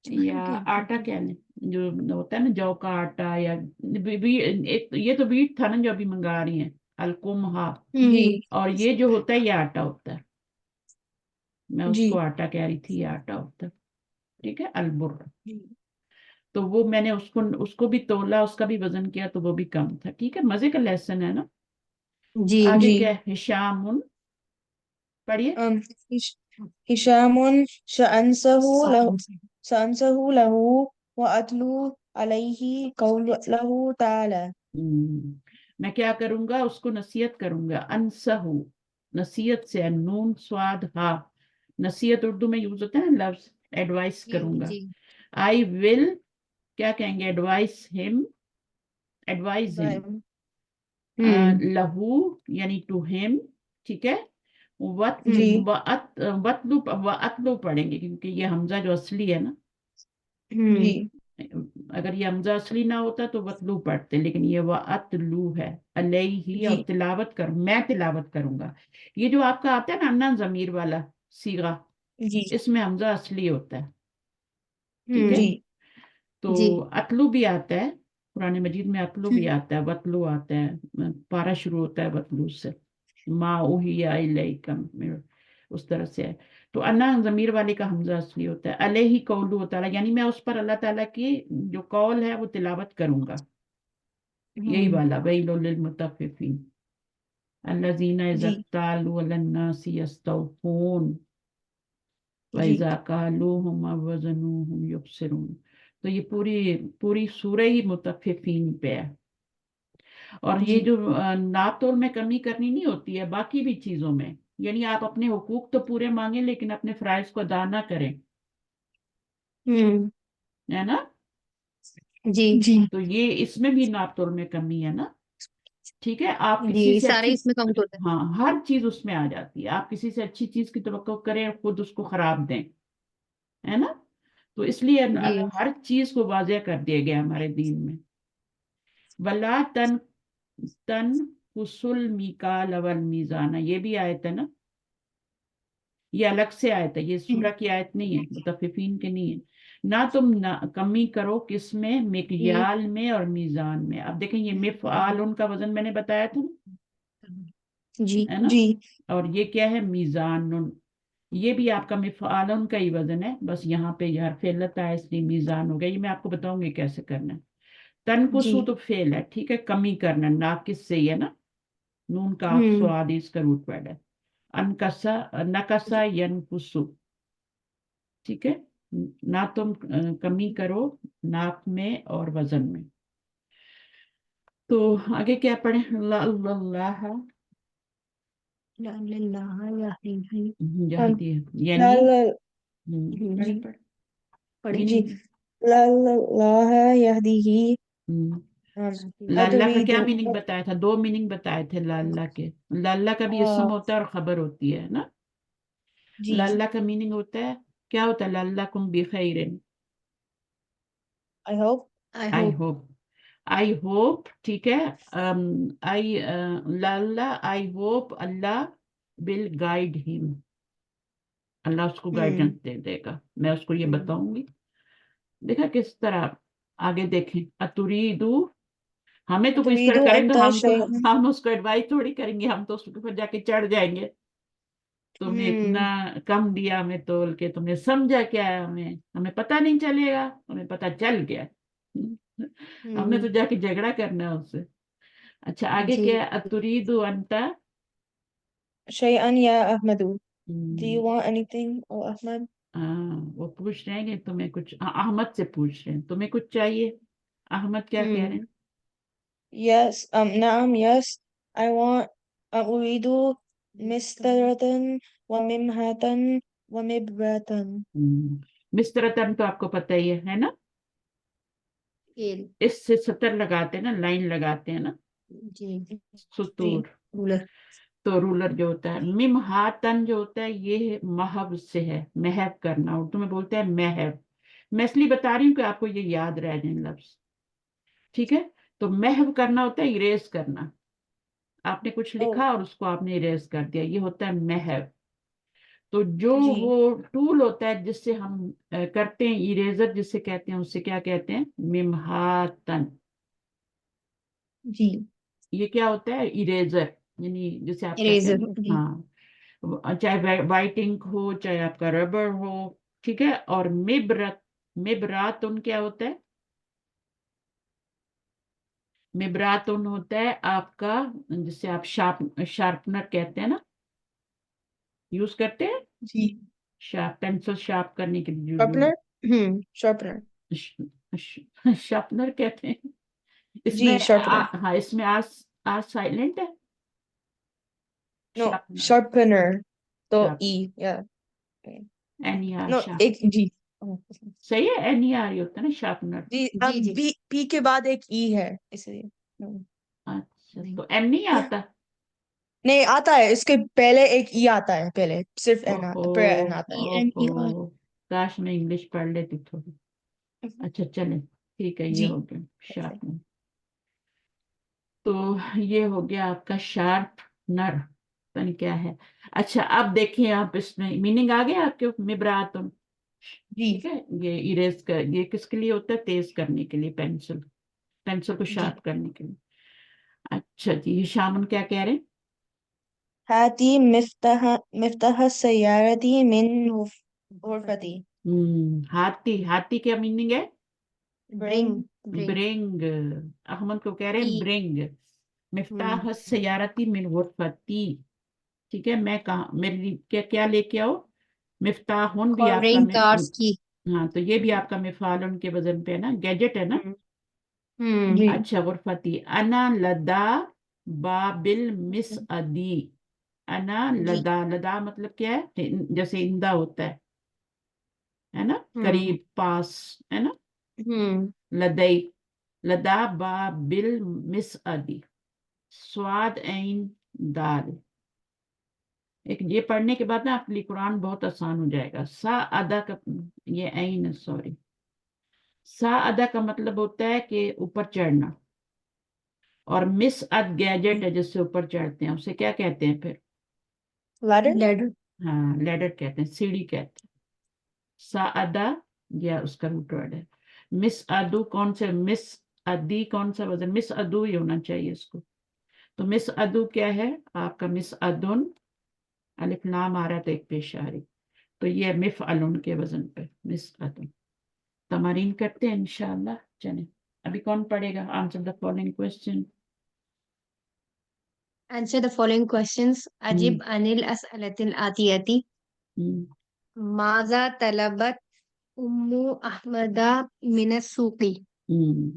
یا آٹا کیا جو ہوتا ہے نا جو کا آٹا، یا یہ تو ویٹ تھا نا جو ابھی منگا رہی ہیں، القمہا، جی اور یہ جو ہوتا ہے یہ آٹا ہوتا ہے، میں اس جی کو آٹا کہہ رہی تھی، یہ آٹا ہوتا ہے، ٹھیک ہے، البر. جی تو وہ میں نے اس کو بھی تولا، اس کا بھی وزن کیا تو وہ بھی کم تھا. ٹھیک ہے، مزے کا لیسن ہے نا. جی آگے جی کیا ہے؟ ہشام، پڑھیے. هشام سأنسه له وأتلو عليه قوله تعالى. میں کیا کروں گا؟ اس کو نصیحت کروں گا. انسہو، نصیحت سے، نون سواد ہا. نصیحت اردو میں یوز ہوتا ہے نا لفظ، ایڈوائس کروں گا. جی آئی ول، کیا کہیں گے؟ ایڈوائس ہم، ایڈوائز ہم. لہو یعنی ٹو ہم، ٹھیک ہے. جی وَأَتْلُو پڑھیں گے کیونکہ یہ حمزہ جو اصلی ہے نا، جی اگر یہ حمزہ اصلی نہ ہوتا تو وَتْلُو پڑھتے، لیکن یہ وَأَتْلُو ہے. علیہ، اور جی تلاوت کروں، میں تلاوت کروں گا. یہ جو آپ کا آتا ہے نا انا ضمیر والا صیغہ، جی اس میں حمزہ اصلی ہوتا ہے. ٹھیک ہے. جی تو جی اتلو بھی آتا ہے، قرآن مجید میں اتلو بھی آتا ہے، وتلو آتا ہے، پارا شروع ہوتا ہے وتلو سے، ما اوحی الیکم، اس طرح سے ہے. تو انا ضمیر والے کا حمزہ اصلی ہوتا ہے. علیہ قولہ تعالیٰ، یعنی میں اس پر اللہ تعالیٰ کی جو قول ہے وہ تلاوت کروں گا. یہی والا ویل للمطففین الذین اذا جی اکتالوا علی الناس یستوفون جی وَإِذَا كَالُوهُمْ أَو وَزَنُوهُمْ يُخْسِرُونَ. تو یہ پوری سورہ ہی مطففین پہ ہے. اور یہ جی جو ناپ تول میں کمی کرنی نہیں ہوتی ہے، باقی بھی چیزوں میں، یعنی آپ اپنے حقوق تو پورے مانگیں لیکن اپنے فرائض کو ادا نہ کریں، ہے نا. جی تو یہ اس میں بھی ناپ تول میں کمی ہے نا. ٹھیک ہے. آپ جی کسی سے سارے اچھی، اس میں کاؤنٹ ہوتا ہے. ہاں ہر چیز اس میں آ جاتی ہے. آپ کسی سے اچھی چیز کی توقع کریں اور خود اس کو خراب دیں، ہے نا. تو اس لیے جی ہر چیز کو واضح کر دیا گیا ہمارے دین میں. ولا تنقصوا المیکال والمیزان، یہ بھی آیت ہے نا، یہ الگ سے آیت ہے، یہ سورہ کی آیت نہیں ہے، مطففین کے نہیں ہے. نہ تم کمی کرو کس میں؟ جی مکیال میں اور میزان میں. اب دیکھیں یہ مفعال، ان کا وزن میں نے بتایا تھا جی نا، ہے نا. جی اور یہ کیا ہے؟ میزان. یہ بھی آپ کا مفعال کا ہی وزن ہے، بس یہاں پہ یہ حرف علت آیا اس لیے میزان ہو گیا. یہ میں آپ کو بتاؤں گی کیسے کرنا ہے. تنقصو جی تو فعل ہے، ٹھیک ہے، کمی کرنا، ناقص سے ہی ہے نا، نون کا آپ سواد اس کا روٹ ورڈ ہے. انکسا، نکسا ینقصو، ٹھیک ہے. نہ تم کمی کرو ناپ میں اور وزن میں. تو آگے کیا پڑھیں؟ اللہ یہدی، یعنی جی پڑھ پڑھیں. جی میننگ. اللہ یہدیہ. لاللہ کا کیا اتریدو. میننگ بتایا تھا؟ 2 میننگ بتائے تھے لاللہ کے. لاللہ کا بھی اسم ہوتا ہے اور خبر ہوتی ہے نا. جی لاللہ کا میننگ ہوتا ہے، کیا ہوتا ہے؟ لعلکم بخیر، I hope. I I hope. Hope. I hope, ٹھیک ہے. آئی لاللہ، I hope Allah will guide ہم، اللہ اس کو گائیڈنس دے دے گا. میں اس کو یہ بتاؤں گی. دیکھا کس طرح. آگے دیکھیں. اتریدو، ہمیں تو کوئی اس طرح اتریدو کریں ان تو شيئا. ہم اس کو ایڈوائز تھوڑی کریں گے، ہم تو اس کے اوپر جا کے چڑھ جائیں گے. تم نے اتنا کم دیا ہمیں تول کے، تم نے سمجھا کیا ہے ہمیں پتہ نہیں چلے گا، ہمیں پتہ چل گیا. ہم نے تو جا کے جھگڑا کرنا ہے اس سے. اچھا آگے جی کیا ہے؟ اتریدو انتا، شيئا يا أحمد. Do you want anything, oh Ahmad? وہ پوچھ رہے ہیں کہ تمہیں کچھ، احمد سے پوچھ رہے ہیں تمہیں کچھ چاہیے. احمد کیا کہہ رہے ہیں؟ Yes, نعم, yes, I want. أريد مسطرة وممحة ومبرة. مسترتن تو آپ کو پتہ ہی ہے نا، کھیل. اس سے سطر لگاتے ہیں نا، لائن لگاتے ہیں نا، جی سطور. رولر. تو رولر جو ہوتا ہے. ممحاتن جو ہوتا ہے یہ محو سے ہے، محو کرنا، اردو میں بولتے ہیں محو. میں اس لیے بتا رہی ہوں کہ آپ کو یہ یاد رہ جائیں لفظ، ٹھیک ہے. تو محو کرنا ہوتا ہے اریز کرنا. آپ نے کچھ Oh, لکھا اور اس کو آپ نے اریز کر دیا، یہ ہوتا ہے محو. تو جو جی وہ ٹول ہوتا ہے جس سے ہم کرتے ہیں، اریزر جسے کہتے ہیں، اس سے کیا کہتے ہیں؟ ممحاتن. جی یہ کیا ہوتا ہے؟ اریزر، یعنی جسے آپ کہتے اریزر. ہیں، جی ہاں. चाहे वाइट इंक हो चाहे आपका रबर हो, ठीक है। और मिबरातुन क्या होता है? मिबरातुन होता है आपका, जिससे आप शार्पनर कहते हैं ना, यूज करते हैं जी। पेंसिल शार्प करने के लिए शार्पनर। शार्पनर। शार्पनर कहते हैं। इसमें जी, शार्पनर। हाँ, इसमें आर साइलेंट है। नो, शार्पनर, शार्पनर तो शार्प, ई, या NER, नो, शार्प। एक जी। सही है, NER ही होता है ना शार्पनर। जी, अब जी जी बी पी के बाद एक ई है इसलिए। अच्छा, नहीं तो M नहीं आता? नहीं आता है, इसके पहले एक ई आता है, पहले सिर्फ एन ओहो, पर एन आता है। ENER ओहो, काश मैं इंग्लिश पढ़ लेती थोड़ी। अच्छा चले, ठीक है, ये जी। हो गया शार्पनर। तो ये हो गया आपका शार्पनर, पता नहीं क्या है। अच्छा, अब देखिए आप, इसमें मीनिंग आ गया आपके मिबरातुन, जी। ठीक है। ये इरेज कर, ये किसके लिए होता है? तेज करने के लिए, पेंसिल को जी। शार्प करने के लिए। अच्छा जी, ये शामन क्या कह रहे हैं? हाथी मिफ्ताह सैयारती मिन गुरफती। हाथी, हाथी क्या मीनिंग है? Bring bring bring. अहमद को कह रहे हैं की ब्रिंग मिफ्ताह सयारती मिन गुरफती, ठीक है। मैं कहा, मेरे लिए क्या क्या लेके आओ? मिफ्ताहुन भी आपका ब्रिंग कार्स की। हाँ, तो ये भी आपका मिफालन के वजन पे है ना, गैजेट है ना। जी। अच्छा, गुरफती अना लदा बाबिल मिस अदी। अना जी लदा, लदा मतलब क्या है? जैसे इंदा होता है ना, हम्म करीब, पास, है ना। हम्म लदई, लदा बाबिल मिस अदी, स्वाद ऐन दाल। एक ये पढ़ने के बाद ना आपके लिए कुरान बहुत आसान हो जाएगा। सा अदा का, ये ऐन, सॉरी, सा अदा का मतलब होता है कि ऊपर चढ़ना, और मिस अद गैजेट है जिससे ऊपर चढ़ते हैं, उसे क्या कहते हैं फिर? लैडर। लैडर हाँ, लेडर कहते हैं, सीढ़ी कहते हैं। सा अदा, या उसका रूट वर्ड है। मिस अदू, कौन से मिस अदी, कौन सा वजन? मिस अदू ही होना चाहिए इसको। तो मिस अदू क्या है आपका? मिस अदुन, अलिफ लाम आ रहा था एक पेश आ रही, तो ये मिफ अलुन के वजन पे मिस अदुन। तमारीन करते हैं इंशाल्लाह। चले, अभी कौन पढ़ेगा? Answer the following question. Answer the following questions. Hmm Ajib anil as'alatil atiyati. Hmm Maza talabat ummu ahmada min as-suqi. हम्म।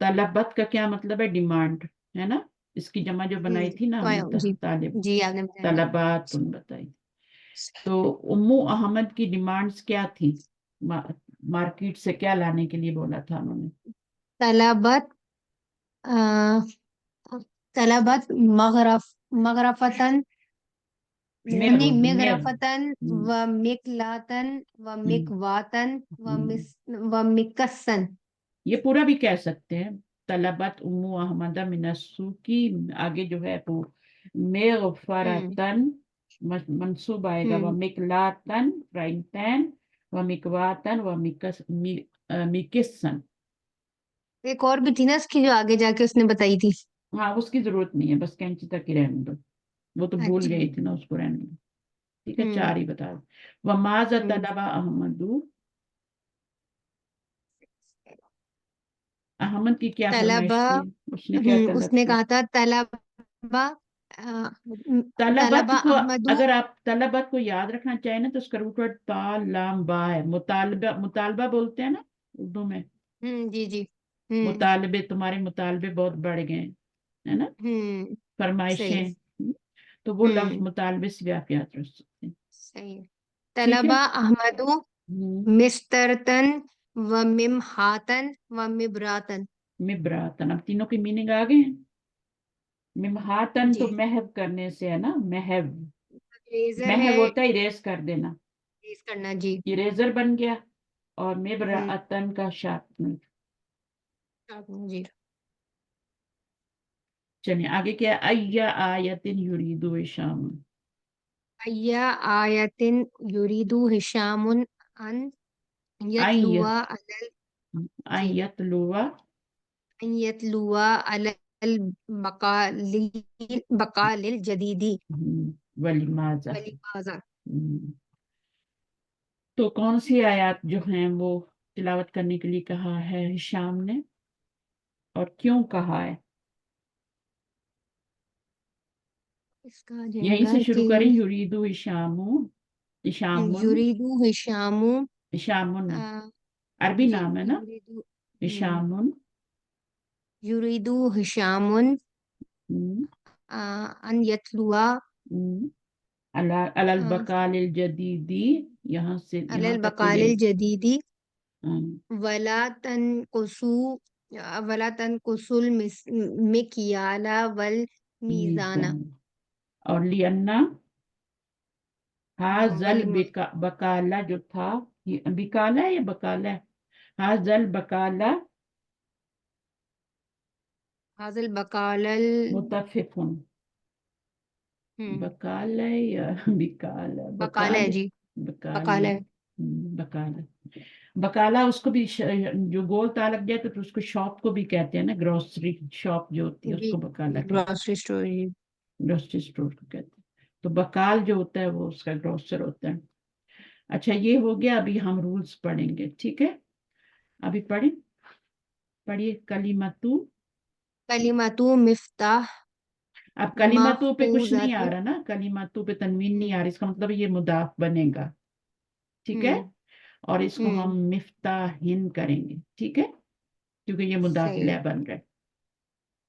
तलबत का क्या मतलब है? डिमांड, है ना। इसकी जमा जो बनाई थी ना हमने, जी तालिब, जी आपने बताया जी। तलबात तुम बताई। तो उम्मू अहमद की डिमांड्स क्या थी? मार्केट से क्या लाने के लिए बोला था उन्होंने? तलाबत तलाबत मगरफतन, मेरू, नहीं मेरू। मिगरफतन व मिकलातन व हम्म, मिकवातन हम्म। व मिकसन। ये पूरा भी कह सकते हैं, तलबत उम्मू अहमद मिनस्सू की, आगे जो है वो हम्म मेगफरतन मंसूब आएगा, व हम्म मिकलातन फ्राइंग पैन, व मिकवातन व मिकिसन। एक और भी थी ना इसकी जो आगे जाके उसने बताई थी। हाँ, उसकी जरूरत नहीं है, बस कैंची तक ही रहने दो, वो तो भूल अच्छा। गई थी ना, उसको रहने दो। ठीक है, हम्म चार ही बता दो। वमाजा हम्म तलबा अहमदू, अहमद की क्या फरमाइश तलबा, थी? उसने क्या तलब उसने की? कहा था तलबा तलबत तलबा को, अहमदू। अगर आप तलबत को याद रखना चाहें ना, तो उसका रूट वर्ड ता लाम बा है। मुतालबा, मुतालबा बोलते हैं ना उर्दू में। जी जी हम्म मुतालबे, तुम्हारे मुतालबे बहुत बढ़ गए, है ना, हम्म फरमाइशें। सही है। तो वो लफ्ज हम्म मुतालबे से भी आप याद रख सकते हैं। सही है। ठीक है। तलबा अहमदू हम्म, मिस्तरतन व मिमहातन व मिबरातन। मिब्रातन, अब तीनों की मीनिंग आ गए हैं। मिमहातन तो जी महव करने से है ना, महव। रेजर है, महव होता है इरेज कर देना, यूज करना जी। इरेजर बन गया। और हम्म मिब्रातन का शार्पनर। जी। चलिए आगे क्या है? अय्या आयतिन युरीदु शाम, अय्या आयतिन युरीदु हिशामुन अन अय्य यतलुवा अलल। जी। अय्यतलुवा। अन यतलुवा अलल बकालिल बकालिल जदीदी। वलिमाजा। वलीमाजा। तो कौन सी आयत जो हैं वो तिलावत करने के लिए कहा है हिशाम ने, और क्यों कहा है? इसका आ यहीं जाएगा से शुरू कि करें, युरीदु हिशामु, हिशामुन, युरीदु हिशामु हिशामुन आ, अरबी जी नाम है ना, युरीदु हिशामुन। युरीदु हिशामुन हम्म, अन यतलुआ हम्म, अलल बकालिल जदीदी, यहाँ से यहाँ अलल तक तो बकालिल यही। जदीदी हम्म, वला तनकुसु वला तनकुसुल मिकयाला वल मीज़ाना। मीज़ान। और लियन्ना हाजल वली बकाला जो था, ये बिकाला है या बकाला है? हाजल बकाला हाजिल बकालल मुतफिकुन, बकाल है या बिकाल है? बकाला बकाल, है जी, बकाल बकाला है। है। बकाल है। बकाला उसको भी जो गोल ता लग जाए तो उसको शॉप को भी कहते हैं ना, ग्रोसरी शॉप जो होती है जी उसको बकाला कहते ग्रोसरी स्टोर जी। हैं, ग्रोसरी स्टोर को कहते हैं। तो बकाल जो होता है वो उसका ग्रोसर होता है। अच्छा ये हो गया, अभी हम रूल्स पढ़ेंगे, ठीक है? अभी पढ़िए कलिमतु। कलिमतु मिफ्ताह अब कलिमतु पे कुछ नहीं आ महफूजतुन। रहा ना, कलिमतु पे तनवीन नहीं आ हम्म रही, इसका मतलब ये मुदाफ बनेगा, ठीक है? हम्म और इसको हम मिफ्ताहिन करेंगे, ठीक है, क्योंकि ये मुदाफ सही है, इलैह बन रहा है।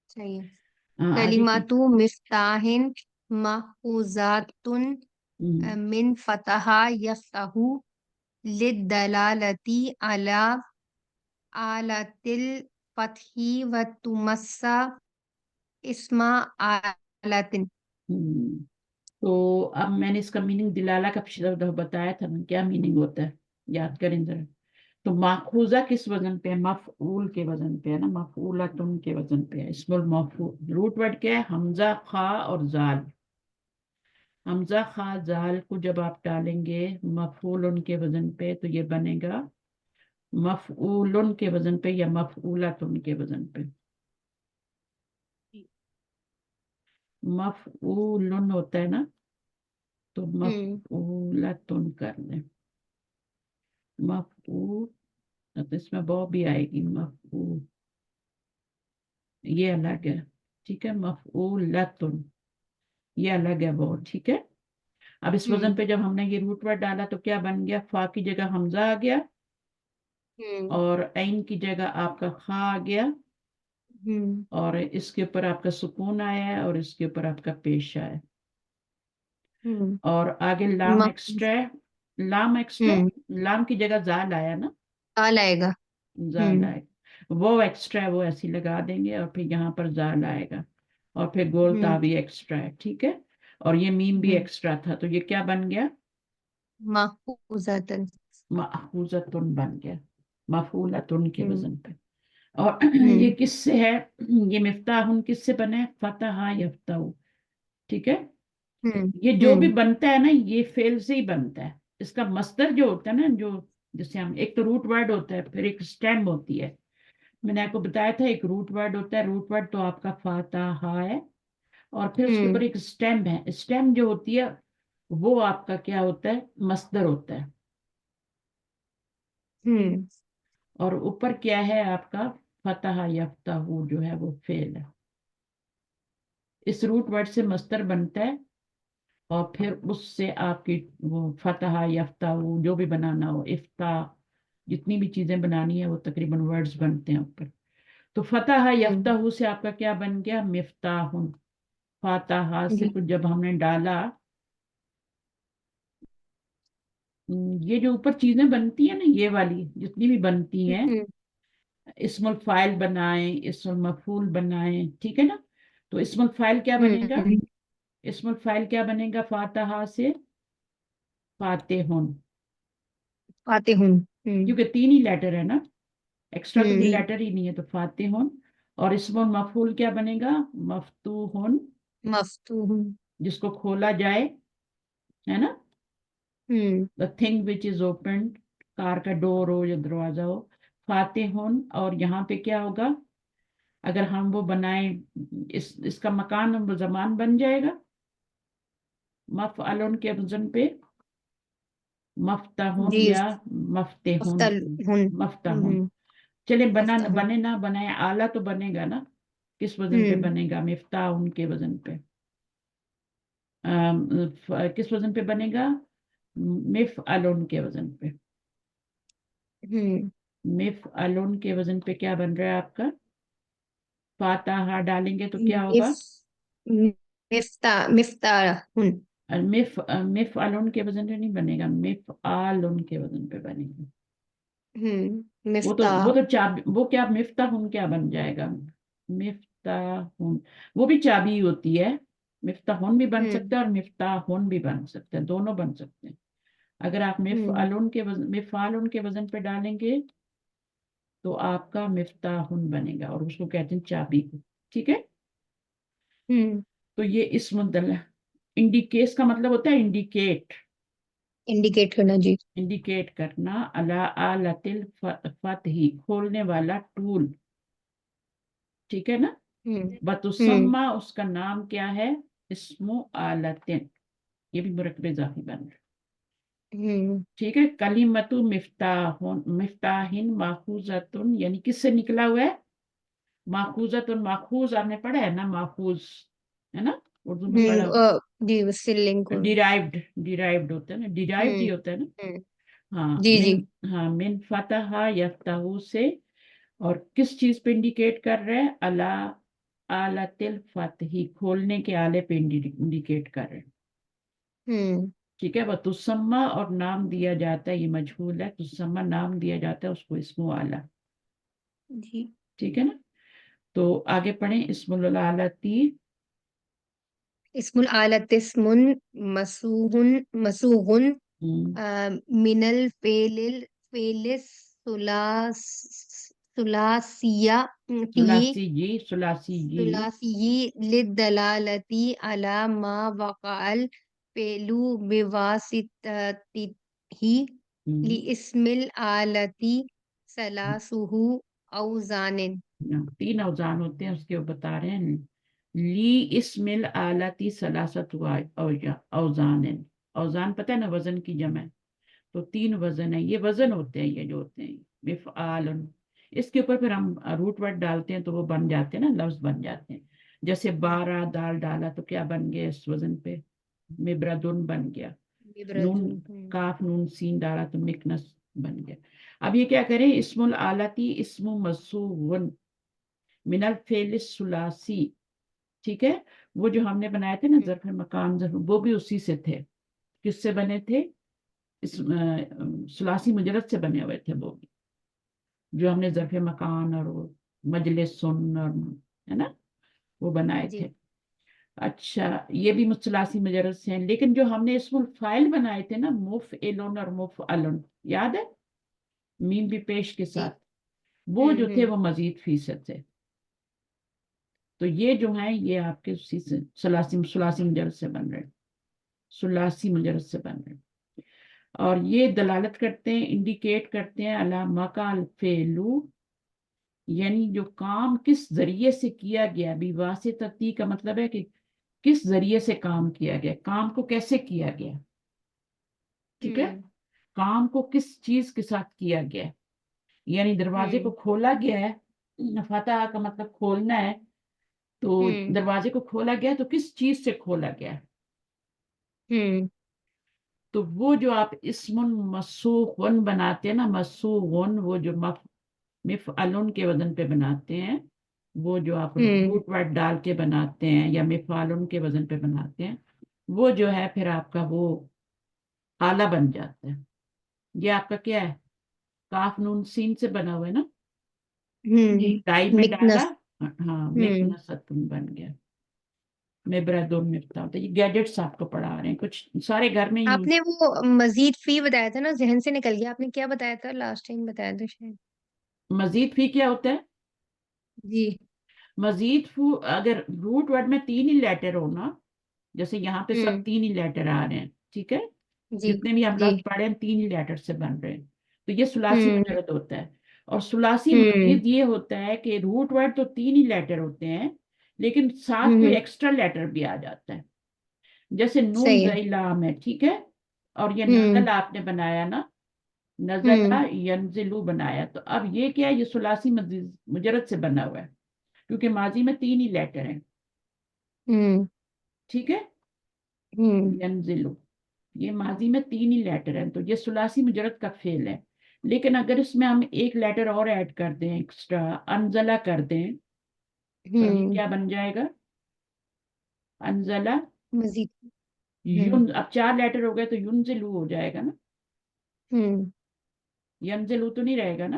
सही है। हाँ आगे की। कलिमतु मिफ्ताहिन महफूजातुन हम्म, मिन फतहा यफ्तहु लिद्दलालती अला आलतिल फतही व तुमस्सा इस्मा आलतिन। हम्म। तो अब मैंने इसका मीनिंग दिलाला का पिछला दफा बताया था ना, क्या मीनिंग होता है, याद करें जरा। तो माखूजा किस वजन पे है? मफऊल के वजन पे है ना, मफऊलतुन के वजन पे है। इस्मुल मफऊल रूट वर्ड क्या है? हमजा, खा और जाल। हमजा, खा, जाल को जब आप डालेंगे मफऊल के वजन पे तो ये बनेगा मफऊल के वजन पे या मफऊलतुन के वजन पे। मफऊल होता है ना, तो हम्म मफऊलतुन कर लें। मफऊल, तो इसमें बॉ भी आएगी, मफऊल, ये अलग है, ठीक है? मफऊलतुन ये अलग है वो, ठीक है? अब इस वजन हम्म पे जब हमने ये रूट वर्ड डाला तो क्या बन गया? फा की जगह हमजा आ गया, हम्म और ऐन की जगह आपका खा आ गया, हम्म और इसके ऊपर आपका सुकून आया है, और इसके ऊपर आपका पेश आया है। हम्म और आगे लाम म- एक्स्ट्रा है, लाम एक्स्ट्रा है, हम्म लाम की जगह जाल आया ना, ताल आएगा। जाल हम्म आएगा, वो एक्स्ट्रा है, वो ऐसे ही लगा देंगे, और फिर यहाँ पर जाल आएगा, और फिर गोल ता हम्म भी एक्स्ट्रा है, ठीक है? और ये मीम भी हम्म एक्स्ट्रा था, तो ये क्या बन गया? महफूजतन। महफूजतुन बन गया, मफूलतुन के हम्म वजन पे। और ये हम्म किससे है? ये मिफ्ताहुन किससे बने? फतहा यफ्ताहु, ठीक है? हम्म ये जो भी हम्म बनता है ना, ये फेल से ही बनता है। इसका मस्दर जो होता है ना, जो जैसे हम, एक तो रूट वर्ड होता है, फिर एक स्टेम होती है। मैंने आपको बताया था एक रूट वर्ड होता है, रूट वर्ड तो आपका फातहा है, और फिर उसके ऊपर हम्म एक स्टेम है। स्टेम जो होती है वो आपका क्या होता है? मस्दर होता है। हम्म और ऊपर क्या है आपका? फतहा यफ्ताहु जो है वो फेल है। इस रूट वर्ड से मस्दर बनता है, और फिर उससे आपकी वो फतहा यफ्ताहु जो भी बनाना हो, इफ्ता, जितनी भी चीजें बनानी है वो तकरीबन वर्ड्स बनते हैं ऊपर। तो फतहा हम्म यफ्ताहु से आपका क्या बन गया? मिफ्ताहुन। फातहा से जी कुछ जब हमने डाला, ये जो ऊपर चीजें बनती है ना, ये वाली जितनी भी बनती हैं, हम्म इस्मुल फाइल बनाएं, इस्मुल मफूल बनाएं, ठीक है ना? तो इस्मुल फाइल क्या बनेगा? हम्म इस्मुल फाइल क्या बनेगा फातहा से? फातेहुन, आते हूँ। क्योंकि तीन ही लेटर है ना, एक्स्ट्रा तो कोई जी लेटर ही नहीं है, तो फातेहुन। और इस्मुल मफूल क्या बनेगा? मफ्तूहुन, मफ्तूह। जिसको खोला जाए, है ना? Hmm the thing which is open, car का डोर हो या दरवाजा हो। फातेहुन। और यहाँ पे क्या होगा? अगर हम वो बनाए, इसका मकान हम वो जमान बन जाएगा, मफ़अलन के वजन पे मफ्ताहुन जी या मफ्तेहुन, मुफ्तहुन। मफ्ताहुन। चले बना मुफ्तहुन। बने ना बनाए, आला तो बनेगा ना, किस वजन पे हम्म बनेगा? मिफ्ताहुन के वजन पे। किस वजन पे बनेगा? मिफ़अलन के वजन पे। हम्म मिफ़अलन के वजन पे क्या बन रहा है आपका? फाताहा डालेंगे तो क्या मिफ होगा? मिफ्ताहुन। और मिफ़अलन के वजन पे नहीं बनेगा, मिफ़आलन के वजन पे बनेगा। मिफ्ता। वो तो चाबी, वो क्या मिफ्ताहुन क्या बन जाएगा? मिफ्ताहुन, वो भी चाबी होती है। मिफ्ताहुन भी बन सकता है और मिफ्ताहुन भी बन सकता है, दोनों बन सकते हैं। अगर आप मिफ़ालुन के वजन पे डालेंगे तो आपका मिफ्ताहुन बनेगा और उसको कहते हैं चाबी को। ठीक है, हम्म तो ये इस्म दल, इंडिकेट का मतलब होता है इंडिकेट, इंडिकेट करना जी। इंडिकेट करना। अला आलतिल फतही, खोलने वाला टूल। ठीक है ना? हम्म बतुसम्मा, उसका नाम क्या है? इस्मु आलतिन, ये भी मुरक्कब इजाफी बन रहा है। हम्म ठीक है, कलिमतु मिफ्ताहुन, मिफ्ताहिन माखूजतुन, यानी किससे निकला हुआ है? माखूजतुन, माखूज आपने पढ़ा है ना, माखूज, है ना, उर्दू में पढ़ा। जी उससे लिंक हो। डिराइव्ड, डिराइव्ड होता है ना, डिराइव्ड ही हम्म होता है ना। हम्म हाँ जी जी। मिन, हाँ मिन फतहा यफ्ताहू से। और किस चीज पे इंडिकेट कर रहे हैं? अला आलतिल फतही, खोलने के आले पे इंडिकेट कर रहे हैं। हम्म ठीक है, वह तुसम्मा, और नाम दिया जाता है, ये मजहूल है, तुसम्मा नाम दिया जाता है उसको इस्मु आला। जी। ठीक है ना? तो आगे पढ़ें, इस्मुल आलती। इस्मुल आलत इस्मुन मसूहुन मसूहुन हम्म, मिनल फेलिल फेलिस सुलास सुलासिया फी सुलासी जी। सुलासी लिदलालती अला मा वक़अल फेलु बिवासिततिही ली हम्म, इस्मिल आलती सलासुहु औजानिन। 3 औजान होते हैं उसके, वो बता रहे हैं। ली इस्मिल आलती सलासत औजान। औजान पता है ना, वजन की जमा है। तो 3 वजन है, ये वजन होते हैं, ये जो होते हैं मिफ़आलन। इसके ऊपर फिर हम रूट वर्ड डालते हैं तो वो बन जाते हैं ना, लफ्ज बन जाते हैं। जैसे 12 दाल डाला तो क्या बन गया इस वजन पे? मिब्रादुन बन गया। नून, इब्रादुन। काफ नून सीन डाला तो मिकनस बन गया। अब ये क्या करें? इस्मुल आलती इस्मु मसूवन मिनल फेल सुलासी। ठीक है, वो जो हमने बनाए थे ना ज़र्फ़ मकान ज़र्फ़, वो भी उसी से थे। किससे बने थे? इस सुलासी मुजरद से बने हुए थे वो भी, जो हमने ज़र्फ़ मकान और वो मजलिस सुन और, है ना, वो बनाए थे। जी। अच्छा, ये भी मुस्तलासी मुजरद से हैं, लेकिन जो हमने इसमुल फाइल बनाए थे ना, मुफ एलोन और मुफ अलन, याद है, मीम भी पेश के जी। साथ, वो जो थे हम्म। वो मजीद फीसद थे। तो ये जो हैं ये आपके उसी से सुलासी सुलासी मुजरद से बन रहे हैं, सुलासी मुजरद से बन रहे हैं। और ये दलालत करते हैं, इंडिकेट करते हैं अला मकाल फेलू, यानी जो काम किस जरिए से किया गया। बिवासितती का मतलब है कि किस जरिए से काम किया गया, काम को कैसे किया गया। ठीक है, हम्म काम को किस चीज के साथ किया गया है। यानी दरवाजे को हम्म खोला गया है, फतह का मतलब खोलना है, तो हम्म दरवाजे को खोला गया तो किस चीज से खोला गया है? हम्म तो वो जो आप इस्मुन मसूगन बनाते हैं ना, मसूगन, वो जो मिफ़अलन के वजन पे बनाते हैं, वो जो आप हम्म रूट वर्ड डाल के बनाते हैं या मिफ़अलन के वजन पे बनाते हैं, वो जो है फिर आपका वो आला बन जाता है। ये आपका क्या है? काफ नून सीन से बना हुआ है ना, हम्म टाई में डाला। मिकनस। हाँ, हम्म मिकनसतुन बन गया। मिब्रादुन मिफ्ता, तो ये गैजेट्स आपको पढ़ा रहे हैं, कुछ सारे घर में यूज। आपने वो मजीद फी बताया था ना, जहन से निकल गया। आपने क्या बताया था लास्ट टाइम? बताया था शायद। मजीद फी क्या होता है? जी। मजीद फू, अगर रूट वर्ड में 3 ही लेटर हो ना, जैसे यहाँ पे सब हम्म 3 ही लेटर आ रहे हैं, ठीक है, जी जितने भी हम जी। लफ्ज पढ़े हैं 3 ही लेटर से बन रहे हैं, तो ये सुलासी हम्म मुजरद होता है। और सुलासी हम्म मजीद ये होता है कि रूट वर्ड तो 3 ही लेटर होते हैं, लेकिन साथ कोई हम्म एक्स्ट्रा लेटर भी आ जाता है। جیسے نون صحیح ہے. زیلام ہے، ٹھیک ہے، اور یہ ہوں نزل آپ نے بنایا نا، ہوں نزلہ ینزلو بنایا، تو اب یہ کیا ہے، یہ ثلاثی مجرد سے بنا ہوا ہے، کیونکہ ماضی میں 3 ہی لیٹر ہیں، ہوں ٹھیک ہے، ہوں ینزلو، یہ ماضی میں 3 ہی لیٹر ہیں، تو یہ ثلاثی مجرد کا فعل ہے. لیکن اگر اس میں ہم ایک لیٹر اور ایڈ کر دیں ایکسٹرا، انزلہ کر دیں، تو اب یہ ہوں کیا بن جائے گا، انزلہ مزید. ہوں اب 4 لیٹر ہو گئے تو ینزلو ہو جائے گا نا، ہوں ینزلو تو نہیں رہے گا نا.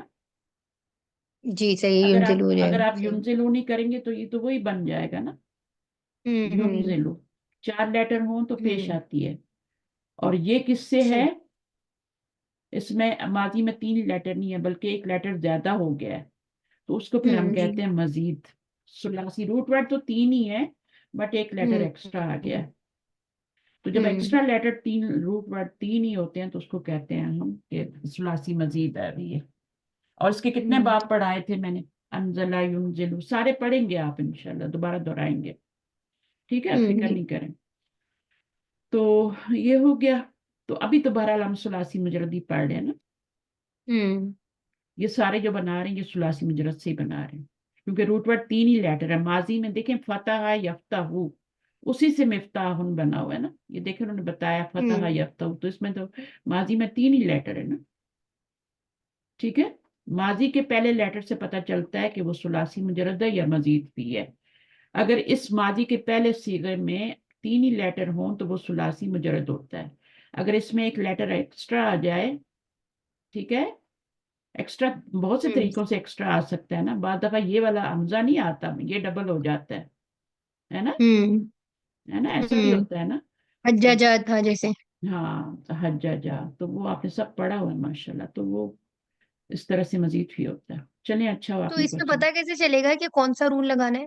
جی صحیح، اگر ینزل آپ ہو جائے اگر گا. آپ ینزلو نہیں کریں گے تو یہ تو وہی بن جائے گا نا، ہوں ینزلو 4 لیٹر ہوں تو پیش ہوں آتی ہے. اور یہ کس سے ہے، صحیح. اس میں ماضی میں 3 لیٹر نہیں ہے بلکہ ایک لیٹر زیادہ ہو گیا ہے، تو اس کو پھر ہم جی. کہتے ہیں مزید. ثلاثی روٹ ورڈ تو 3 ہی ہے، بٹ ایک لیٹر ایکسٹرا آ گیا ہے. تو جب ہوں ایکسٹرا لیٹر 3 روٹ ورڈ 3 ہی ہوتے ہیں تو اس کو کہتے ہیں ہم کہ ثلاثی مزید آ رہی ہے. اور اس کے کتنے ہوں باب پڑھائے تھے میں نے، انزلہ ینزلو، سارے پڑھیں گے آپ انشاءاللہ، دوبارہ دہرائیں گے، ٹھیک ہے، آپ فکر جی. نہیں کریں. تو یہ ہو گیا. تو ابھی تو بہرحال ہم ثلاثی مجرد ہی پڑھ رہے ہیں نا، ہوں یہ سارے جو بنا رہے ہیں یہ ثلاثی مجرد سے ہی بنا رہے ہیں، کیونکہ روٹ ورڈ 3 ہی لیٹر ہے. ماضی میں دیکھیں فتح یفتح، اسی سے مفتاح بنا ہوا ہے نا، یہ دیکھیں انہوں نے بتایا فتح ہوں یفتح، تو اس میں تو ماضی میں 3 ہی لیٹر ہے نا، ٹھیک ہے. ماضی کے پہلے لیٹر سے پتہ چلتا ہے کہ وہ ثلاثی مجرد ہے یا مزید بھی ہے. اگر اس ماضی کے پہلے صیغے میں 3 ہی لیٹر ہوں تو وہ ثلاثی مجرد ہوتا ہے. اگر اس میں ایک لیٹر ایکسٹرا آ جائے، ٹھیک ہے، ایکسٹرا بہت سے ہوں طریقوں سے ایکسٹرا آ سکتا ہے نا، بعض دفعہ یہ والا حمزہ نہیں آتا، یہ ڈبل ہو جاتا ہے نا، ہوں ہے نا، ایسا بھی ہوں ہوتا ہے نا. حجاجات تھا جیسے. ہاں حجاجا، تو وہ آپ نے سب پڑھا ہوا ہے ماشاءاللہ، تو وہ اس طرح سے مزید بھی ہوتا ہے. چلیں اچھا ہوا تو آپ نے اس میں کوشچن. پتہ کیسے چلے گا کہ کون سا رول لگانا ہے؟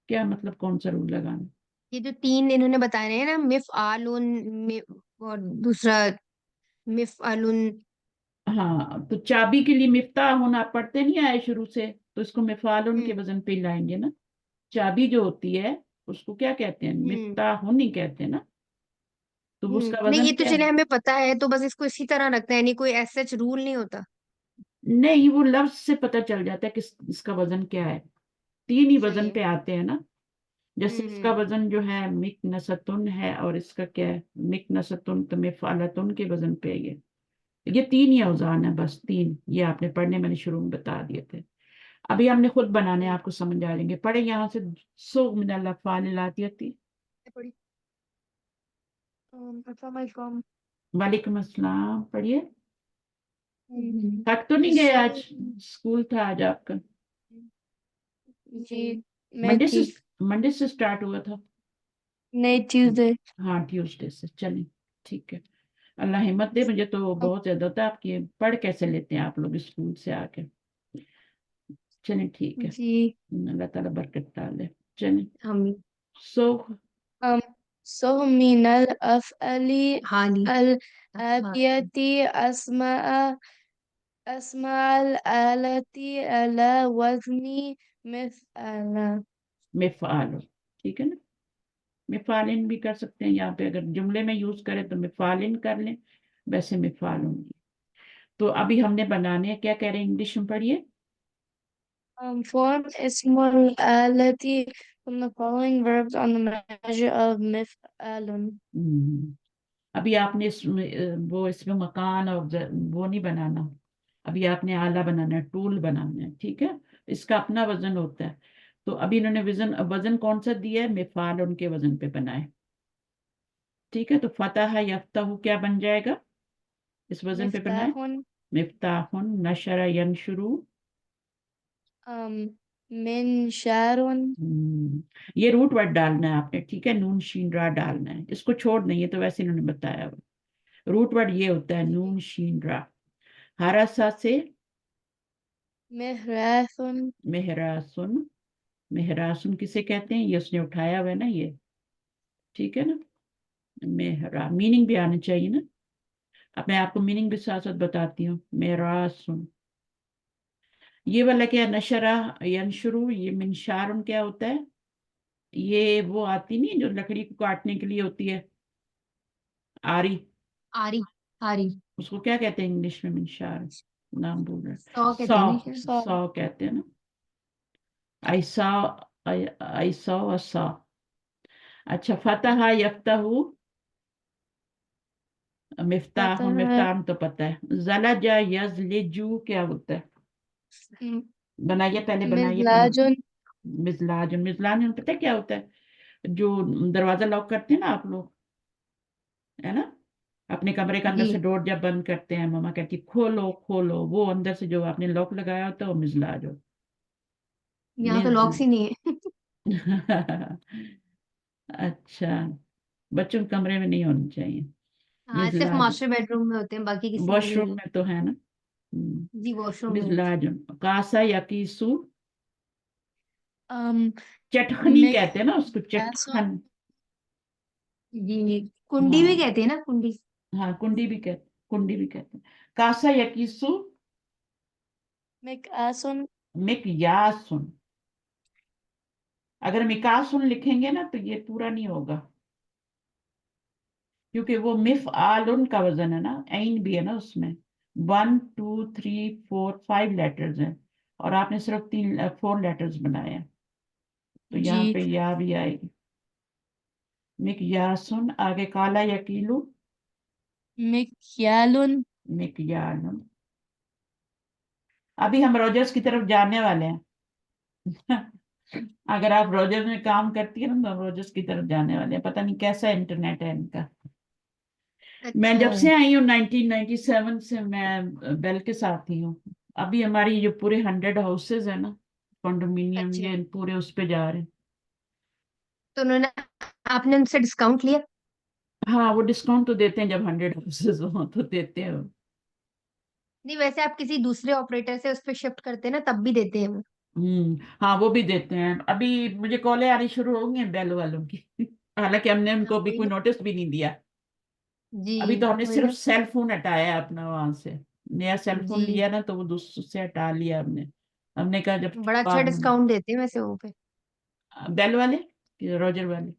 کیا مطلب کون سا رول لگانا؟ یہ جو 3 انہوں نے بتائے ہیں نا، مفعالن، اور دوسرا مفعلن. ہاں تو چابی کے لیے مفتاح ہونا آپ پڑھتے نہیں آئے شروع سے، تو اس کو مفعالن ہوں کے وزن پہ لائیں گے نا. چابی جو ہوتی ہے اس کو کیا کہتے ہیں، ہوں مفتاح نہیں کہتے نا، تو وہ اس کا نہیں، وزن یہ تو کیا چلے ہے. ہمیں پتا ہے، تو بس اس کو اسی طرح رکھتے ہیں، یعنی کوئی ایسا رول نہیں ہوتا. نہیں، وہ لفظ سے پتہ چل جاتا ہے کہ اس کا وزن کیا ہے. 3 ہی وزن صحیح ہے. پہ آتے ہیں نا، جیسے اس کا ہوں وزن جو ہے مکنستن ہے، اور اس کا کیا ہے مکنستن، تو مفعلتن کے وزن پہ ہے. یہ 3 ہی اوزان ہیں، بس 3، یہ آپ نے پڑھنے میں نے شروع میں بتا دیے تھے. ابھی ہم نے خود بنانے، آپ کو سمجھ آ جائیں گے. پڑھے یہاں سے، سو من الافعال الاتیہ. السلام علیکم. وعلیکم السلام، پڑھیے. ہوں تھک تو نہیں گئے آج، So, اسکول تھا آج آپ کا؟ جی میں منڈے سے ٹھیک. منڈے سے اسٹارٹ ہوا تھا. نہیں، ٹیوزڈے. ہاں ٹیوزڈے سے، چلیں ٹھیک ہے. اللہ ہمت دے، مجھے تو بہت زیادہ ہوتا ہے. آپ کی پڑھ کیسے لیتے ہیں آپ لوگ اسکول سے آ کے؟ چلیں ٹھیک ہے، جی اللہ تعالیٰ برکت ڈالے. چلیں ہم سو um so من الأفعال حالی. الآتية أسماء التي على وزن مفعل. مفعال، ٹھیک ہے نا، مفعالن بھی کر سکتے ہیں یہاں پہ، اگر جملے میں یوز کریں تو مفعالن کر لیں، ویسے مفعالن. تو ابھی ہم نے بنانے ہیں، کیا کہہ رہے ہیں، انگلش میں پڑھیے. Form اسم التي from the following verbs on the measure of Mufal. ابھی آپ نے وہ اس میں مکان اور وہ نہیں بنانا، ابھی آپ نے آلہ بنانا ہے، ٹول بنانا ہے، ٹھیک ہے، اس کا اپنا وزن ہوتا ہے. تو ابھی انہوں نے وزن کون سا دیا ہے، مفعال ان کے وزن پہ بنائے، ٹھیک ہے. تو فتح یفتح کیا بن جائے گا، اس وزن پہ بنائے. مفتاح مفتاح، نشر ینشرو. منشار. یہ روٹ ورڈ ڈالنا ہے آپ نے، ٹھیک ہے، نون شین را ڈالنا ہے، اس کو چھوڑ نہیں ہے تو ویسے انہوں نے بتایا. روٹ ورڈ یہ ہوتا ہے نون شین را. ہراسا سے محراث. مہراسن. مہراسن کسے کہتے ہیں، یہ اس نے اٹھایا ہوا ہے نا یہ، ٹھیک ہے نا. مہرا میننگ بھی آنا چاہیے نا، اب میں آپ کو میننگ بھی ساتھ ساتھ بتاتی ہوں. مہراسن، یہ والا کیا، نشرہ ینشرو، یہ منشارن کیا ہوتا ہے، یہ وہ آتی نہیں جو لکڑی کو کاٹنے کے لیے ہوتی ہے، آری، آری، آری، اس کو کیا کہتے ہیں انگلش میں؟ منشار، نام بول رہے سو ہیں، کہتے سو، ہیں نا شاید۔ سو کہتے ہیں نا، I saw a saw. اچھا، فتح یفتح، مفتاح فتح مفتاح تو پتہ ہے، زلجا یزلجو کیا ہوتا ہے؟ بنائیے، پہلے بنائیے اپنا مزلاج، مزلاج، مزلاج پتہ ہے کیا ہوتا ہے؟ جو دروازہ لاک کرتے ہیں نا آپ لوگ، ہے نا، اپنے کمرے کے اندر جی، سے ڈور جب بند کرتے ہیں، ماما کہتی کھولو کھولو، وہ اندر سے جو آپ نے لاک لگایا ہوتا ہے وہ مزلاج ہو، یہاں تو لاکس ہی نہیں ہے۔ اچھا، بچوں کے کمرے میں نہیں ہونی چاہیے ہاں، صرف مزلاج، ماسٹر بیڈ روم میں ہوتے ہیں، باقی کسی میں واش روم نہیں میں تو ہے نا۔ ہے۔ جی، واش روم میں ہوتے مزلاج، کاسا یا کیسو، ہیں۔ چٹخنی مک کہتے ہیں نا اس کو، ایسون، چٹخن، جی، کنڈی ہاں بھی کہتے ہیں نا، کنڈی۔ ہاں، کنڈی بھی کہتے، کنڈی بھی کہتے ہیں، کاسا یا کیسو، مک ایسون، مکیاسن، اگر مکاسن لکھیں گے نا تو یہ پورا نہیں ہوگا، کیونکہ وہ مفعالن کا وزن ہے نا، عین بھی ہے نا اس میں، 1 2 3 4 5 لیٹرز ہیں، اور آپ نے صرف 4 لیٹرز بنائے ہیں، تو جی، یہاں پہ یا بھی آئے گی، مکیاسن، آگے کالا یکیلو، مکیالن، مکیالن، ابھی ہم روجرز کی طرف جانے والے ہیں، اگر آپ روجرز میں کام کرتی ہیں نا تو ہم روجرز کی طرف جانے والے ہیں، پتہ نہیں کیسا انٹرنیٹ ہے ان کا۔ میں اچھا، جب سے آئی ہوں 1997 سے میں بیل کے ساتھ ہی ہوں، ابھی ہماری جو پورے 100 ہاؤسز ہیں نا کنڈومینیم، اچھا، یہ پورے اس پہ جا رہے ہیں۔ تو انہوں نے، آپ نے ان سے ڈسکاؤنٹ لیا؟ ہاں، وہ ڈسکاؤنٹ تو دیتے ہیں، جب 100 ہاؤسز ہوں تو دیتے ہیں وہ۔ نہیں، ویسے آپ کسی دوسرے آپریٹر سے اس پہ شفٹ کرتے ہیں نا، تب بھی دیتے ہیں وہ۔ ہاں، وہ بھی دیتے ہیں، ابھی مجھے کالیں آنی شروع ہو گئی ہیں بیل والوں کی، حالانکہ ہم نے ان کو ہاں، ابھی وہی کوئی نا، نوٹس بھی نہیں دیا، جی، ابھی تو ہم نے وہی نا، صرف سیل فون ہٹایا ہے اپنا وہاں سے، نیا سیل فون جی، لیا نا تو وہ دوسرے سے ہٹا لیا ہم نے کہا جب بڑا اچھا بعد میں ڈسکاؤنٹ دیتے ہیں ویسے وہ پہ۔ بیل والے کہ روجر والے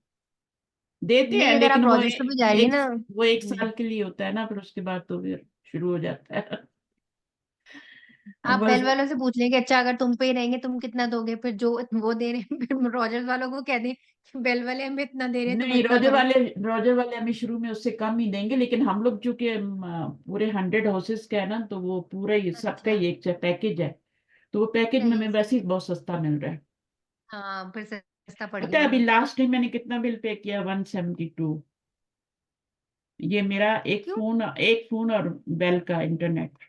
دیتے ہیں، نہیں، اگر لیکن آپ وہ روجرس پہ بھی جائیں گے ایک نا، وہ ایک سال کے لیے ہوتا ہے نا، پھر اس کے بعد تو پھر شروع ہو جاتا ہے آپ بس۔ بیل والوں سے پوچھ لیں کہ اچھا اگر تم پہ ہی رہیں گے تم کتنا دو گے، پھر جو وہ دے رہے ہیں پھر روجرز والوں کو کہہ دیں کہ بیل والے ہمیں اتنا دے رہے ہیں تم نہیں، اتنا کرو۔ روجر والے ہمیں شروع میں اس سے کم ہی دیں گے، لیکن ہم لوگ چونکہ پورے 100 ہاؤسز کا ہے نا، تو وہ پورا ہی سب کا اچھا، ہی ایک پیکج ہے، تو وہ پیکج میں صحیح ہمیں صحیح، ویسے ہی بہت سستا مل رہا ہے۔ ہاں پھر سستا پڑ پتہ گیا ہے ابھی ہوگا۔ لاسٹ ٹائم میں نے کتنا بل پے کیا؟ 172، یہ میرا کیوں؟ ایک فون اور بیل کا انٹرنیٹ،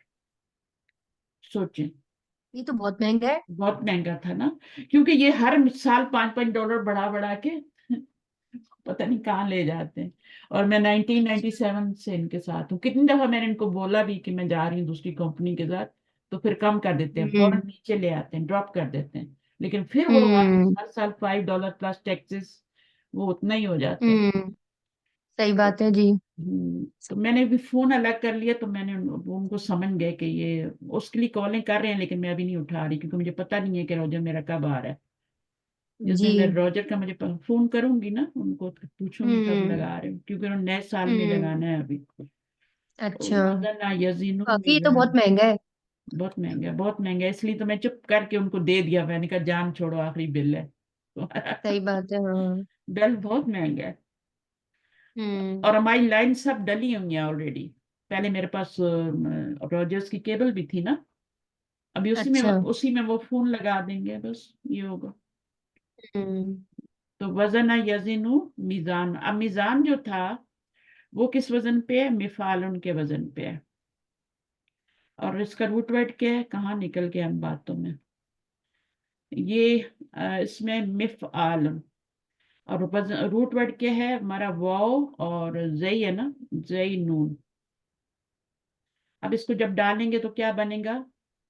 سوچیں، یہ تو بہت مہنگا ہے۔ بہت مہنگا تھا نا، کیونکہ یہ ہر سال $5 بڑھا بڑھا کے پتہ نہیں کہاں لے جاتے ہیں، اور میں اچھا، 1997 سے ان کے ساتھ ہوں، کتنی دفعہ میں نے ان کو بولا بھی کہ میں جا رہی ہوں دوسری کمپنی کے ساتھ، تو پھر کم کر دیتے ہیں، ہوں، فوراً نیچے لے آتے ہیں، ڈراپ کر دیتے ہیں، لیکن پھر وہ ہوں، ہر سال $5 پلس ٹیکسز، وہ اتنا ہی ہو جاتا ہے۔ ہوں، صحیح بات ہے جی۔ تو میں نے بھی فون الگ کر لیا، تو میں نے ان کو سمجھ گئے کہ یہ اس کے لیے کالیں کر رہے ہیں، لیکن میں ابھی نہیں اٹھا رہی، کیونکہ مجھے پتہ نہیں ہے کہ روجر میرا کب آ رہا ہے، جس جی، دن میں روجر کا مجھے فون کروں گی نا ان کو، پوچھوں گی کب ہوں، لگا رہے ہیں، کیونکہ انہوں نے نئے سال میں ہوں، لگانا ہے ابھی۔ اچھا، وزن یزین باقی یہ تو میزان، بہت مہنگا ہے۔ بہت مہنگا بہت مہنگا، اس لیے تو میں چپ کر کے ان کو دے دیا، میں نے کہا جان چھوڑو، آخری بل ہے صحیح بات ہے، ہاں، بل بہت مہنگا ہے، ہوں، اور ہماری لائن سب ڈلی ہوئی ہیں آلریڈی، پہلے میرے پاس روجرز کی کیبل بھی تھی نا، ابھی اچھا، اسی میں وہ فون لگا دیں گے، بس یہ ہوگا۔ ہوں، تو وزن یزن میزان، اب میزان جو تھا وہ کس وزن پہ ہے؟ مفعالن کے وزن پہ ہے، اور اس کا روٹ ورڈ کیا ہے؟ کہاں نکل گیا ہم باتوں میں، یہ اس میں مفعالن، اور روٹ ورڈ کیا ہے ہمارا؟ واو اور زئی ہے نا، زئی نون، اب اس کو جب ڈالیں گے تو کیا بنے گا؟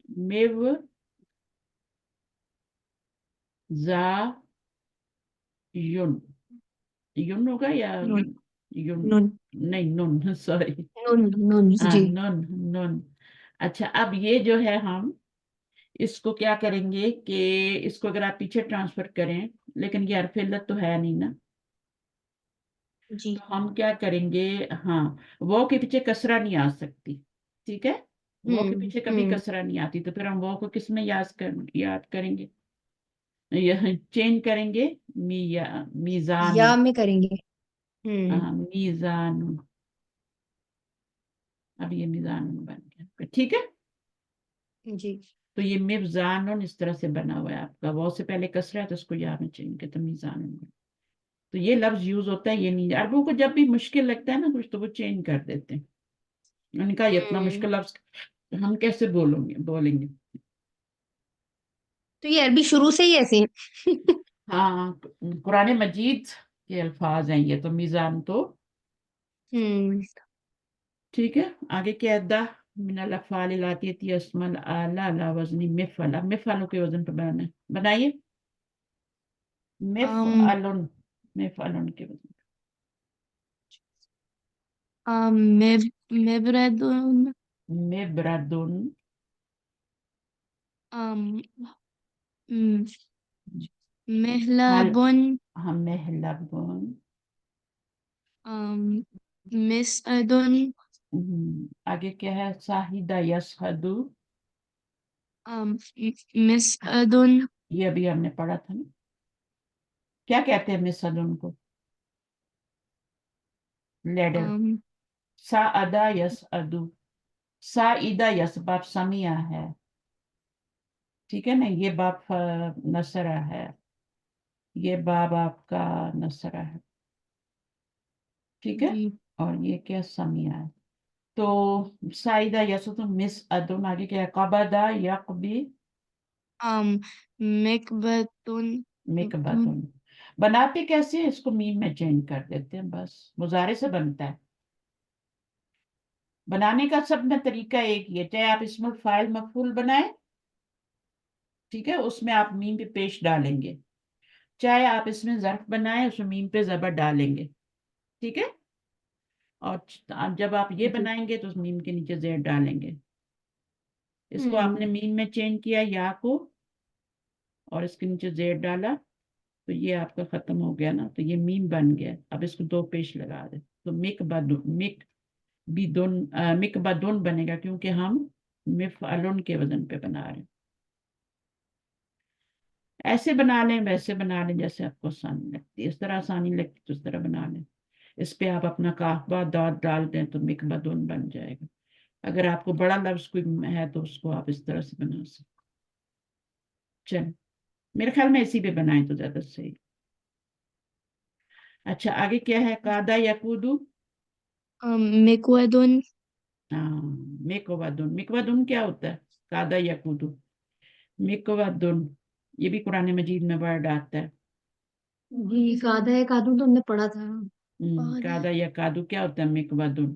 میو زا یون، یون ہوگا یا نون، یون؟ نون، نہیں، نون سوری، نون، نون، ہاں، جی، نون، نون، اچھا، اب یہ جو ہے ہم اس کو کیا کریں گے کہ اس کو اگر آپ پیچھے ٹرانسفر کریں، لیکن یہ حرف علت تو ہے نہیں نا، جی تو ہم کیا کریں گے، ہاں وہ کے پیچھے کسرہ نہیں آ سکتی، ٹھیک ہے، وہ کے پیچھے کبھی کسرہ نہیں آتی، تو پھر ہم وہ کو کس میں یاد کریں گے، چینج کریں گے، میزان، یا میں کریں گے. میزان، اب یہ میزان بن گیا، ٹھیک ہے. جی تو یہ مفزان اس طرح سے بنا ہوا ہے آپ کا، وہ سے پہلے کسرہ ہے تو اس کو یا میں چینج کرتے میزان. تو یہ لفظ یوز ہوتا ہے، یہ نہیں، عربوں کو جب بھی مشکل لگتا ہے نا کچھ تو وہ چینج کر دیتے ہیں. میں نے کہا یہ اتنا مشکل لفظ ہم کیسے بولیں گے. تو یہ عربی شروع سے ہی ایسے ہیں. ہاں قرآن مجید کے الفاظ ہیں یہ، تو میزان تو ٹھیک ہے. آگے کیا ہے، من الافعال الاتیۃ اسم الآلہ علی وزن مفعل. اب مفعلوں کے وزن پہ بنائیے، مفعلن، مفعلن کے وزن مبردون، مبردن، مہلبون، محلبن، مسعدون، آگے کیا ہے، صاحدہ یشہدو، مسعدون، یہ ابھی ہم نے پڑھا تھا نا. کیا کہتے ہیں مسعدن کو، لیڈر. سعدہ یسعدو، سعیدہ یسباب سمیہ ہے، ٹھیک ہے نا، یہ باپ نصرہ ہے، یہ باب آپ کا نصرہ ہے، ٹھیک ہے. جی اور یہ کیا سمیہ ہے. تو سعیدہ یسعدو مس ادن، آگے کیا ہے، قبضہ یقبی، مکبتون، مکبتن. بناتے کیسے ہیں، اس کو میم میں چینج کر دیتے ہیں، بس مضارع سے بنتا ہے. بنانے کا سب میں طریقہ ایک ہی ہے، چاہے آپ اسم الفاعل مفعول بنائیں، ٹھیک ہے، اس میں آپ میم پہ پیش ڈالیں گے، چاہے آپ اس میں ظرف بنائیں اس میں میم پہ زبر ڈالیں گے، ٹھیک ہے. اور جب آپ یہ جی بنائیں گے تو اس میم کے نیچے زیر ڈالیں گے. اس کو آپ نے میم میں چینج کیا یا کو، اور اس کے نیچے زیر ڈالا، تو یہ آپ کا ختم ہو گیا نا، تو یہ میم بن گیا. اب اس کو دو پیش لگا دیں تو مک بدون بنے گا، کیونکہ ہم مفعلن کے وزن پہ بنا رہے ہیں. ایسے بنا لیں، ویسے بنا لیں، جیسے آپ کو آسانی لگتی ہے، اس طرح آسانی لگتی تو اس طرح بنا لیں. اس پہ آپ اپنا کاف با داد ڈال دیں تو مک بدون بن جائے گا. اگر آپ کو بڑا لفظ کوئی ہے تو اس کو آپ اس طرح سے بنا سکتے. چل میرے خیال میں اسی پہ بنائیں تو زیادہ صحیح. اچھا آگے کیا ہے، قادہ یقودو، مکودون، میکوادن. میکوادن کیا ہوتا ہے، قادہ یقودو، میکوادن، یہ بھی قرآن مجید میں ورڈ آتا ہے. جی کادہ ہے کادو تو ہم نے پڑھا تھا. قادہ یا کادو کیا ہوتا ہے، میکوادن.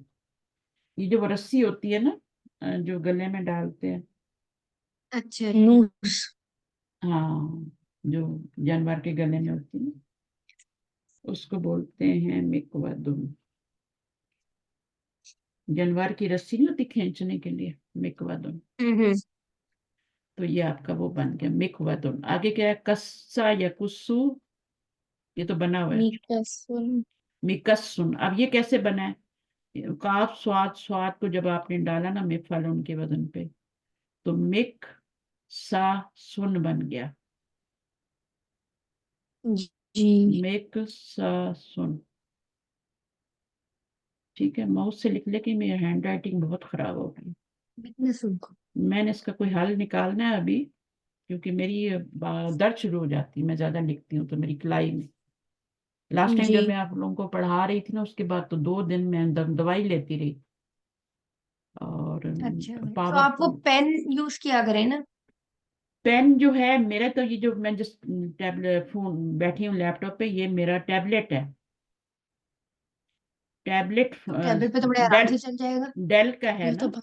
یہ جو وہ رسی ہوتی ہے نا، جو گلے میں ڈالتے ہیں، اچھا نوس. ہاں جو جانور کے گلے میں ہوتی ہے نا، اس کو بولتے ہیں میکوادن. جانور کی رسی نہیں ہوتی کھینچنے کے لیے، میکوادن. تو یہ آپ کا وہ بن گیا میکوادن. آگے کیا ہے، کسا یا کسو، یہ تو بنا ہوا ہے، میکسون، میکسن. اب یہ کیسے بنا ہے، کاف سواد کو جب آپ نے ڈالا نا مفعلن کے وزن پہ تو مک سا سن بن گیا، جی مک سا سن. ٹھیک ہے، ماؤس سے لکھ لے کہ میری ہینڈ رائٹنگ بہت خراب ہو گئی. میں نے اس کا کوئی حل نکالنا ہے ابھی، کیونکہ میری درد شروع ہو جاتی ہے، میں زیادہ لکھتی ہوں تو میری کلائی میں. لاسٹ ٹائم جی جب میں آپ لوگوں کو پڑھا رہی تھی نا، اس کے بعد تو 2 دن میں دوائی لیتی رہی. اور اچھا تو پاور آپ وہ پین یوز کیا کریں نا. پین جو ہے میرا، تو یہ جو میں جس فون بیٹھی ہوں لیپ ٹاپ پہ، یہ میرا ٹیبلٹ ہے، ٹیبلٹ تو ٹیبلٹ پہ تو بڑے آرام ڈیل سے چل جائے گا. ڈیل کا ہے یہ نا، تو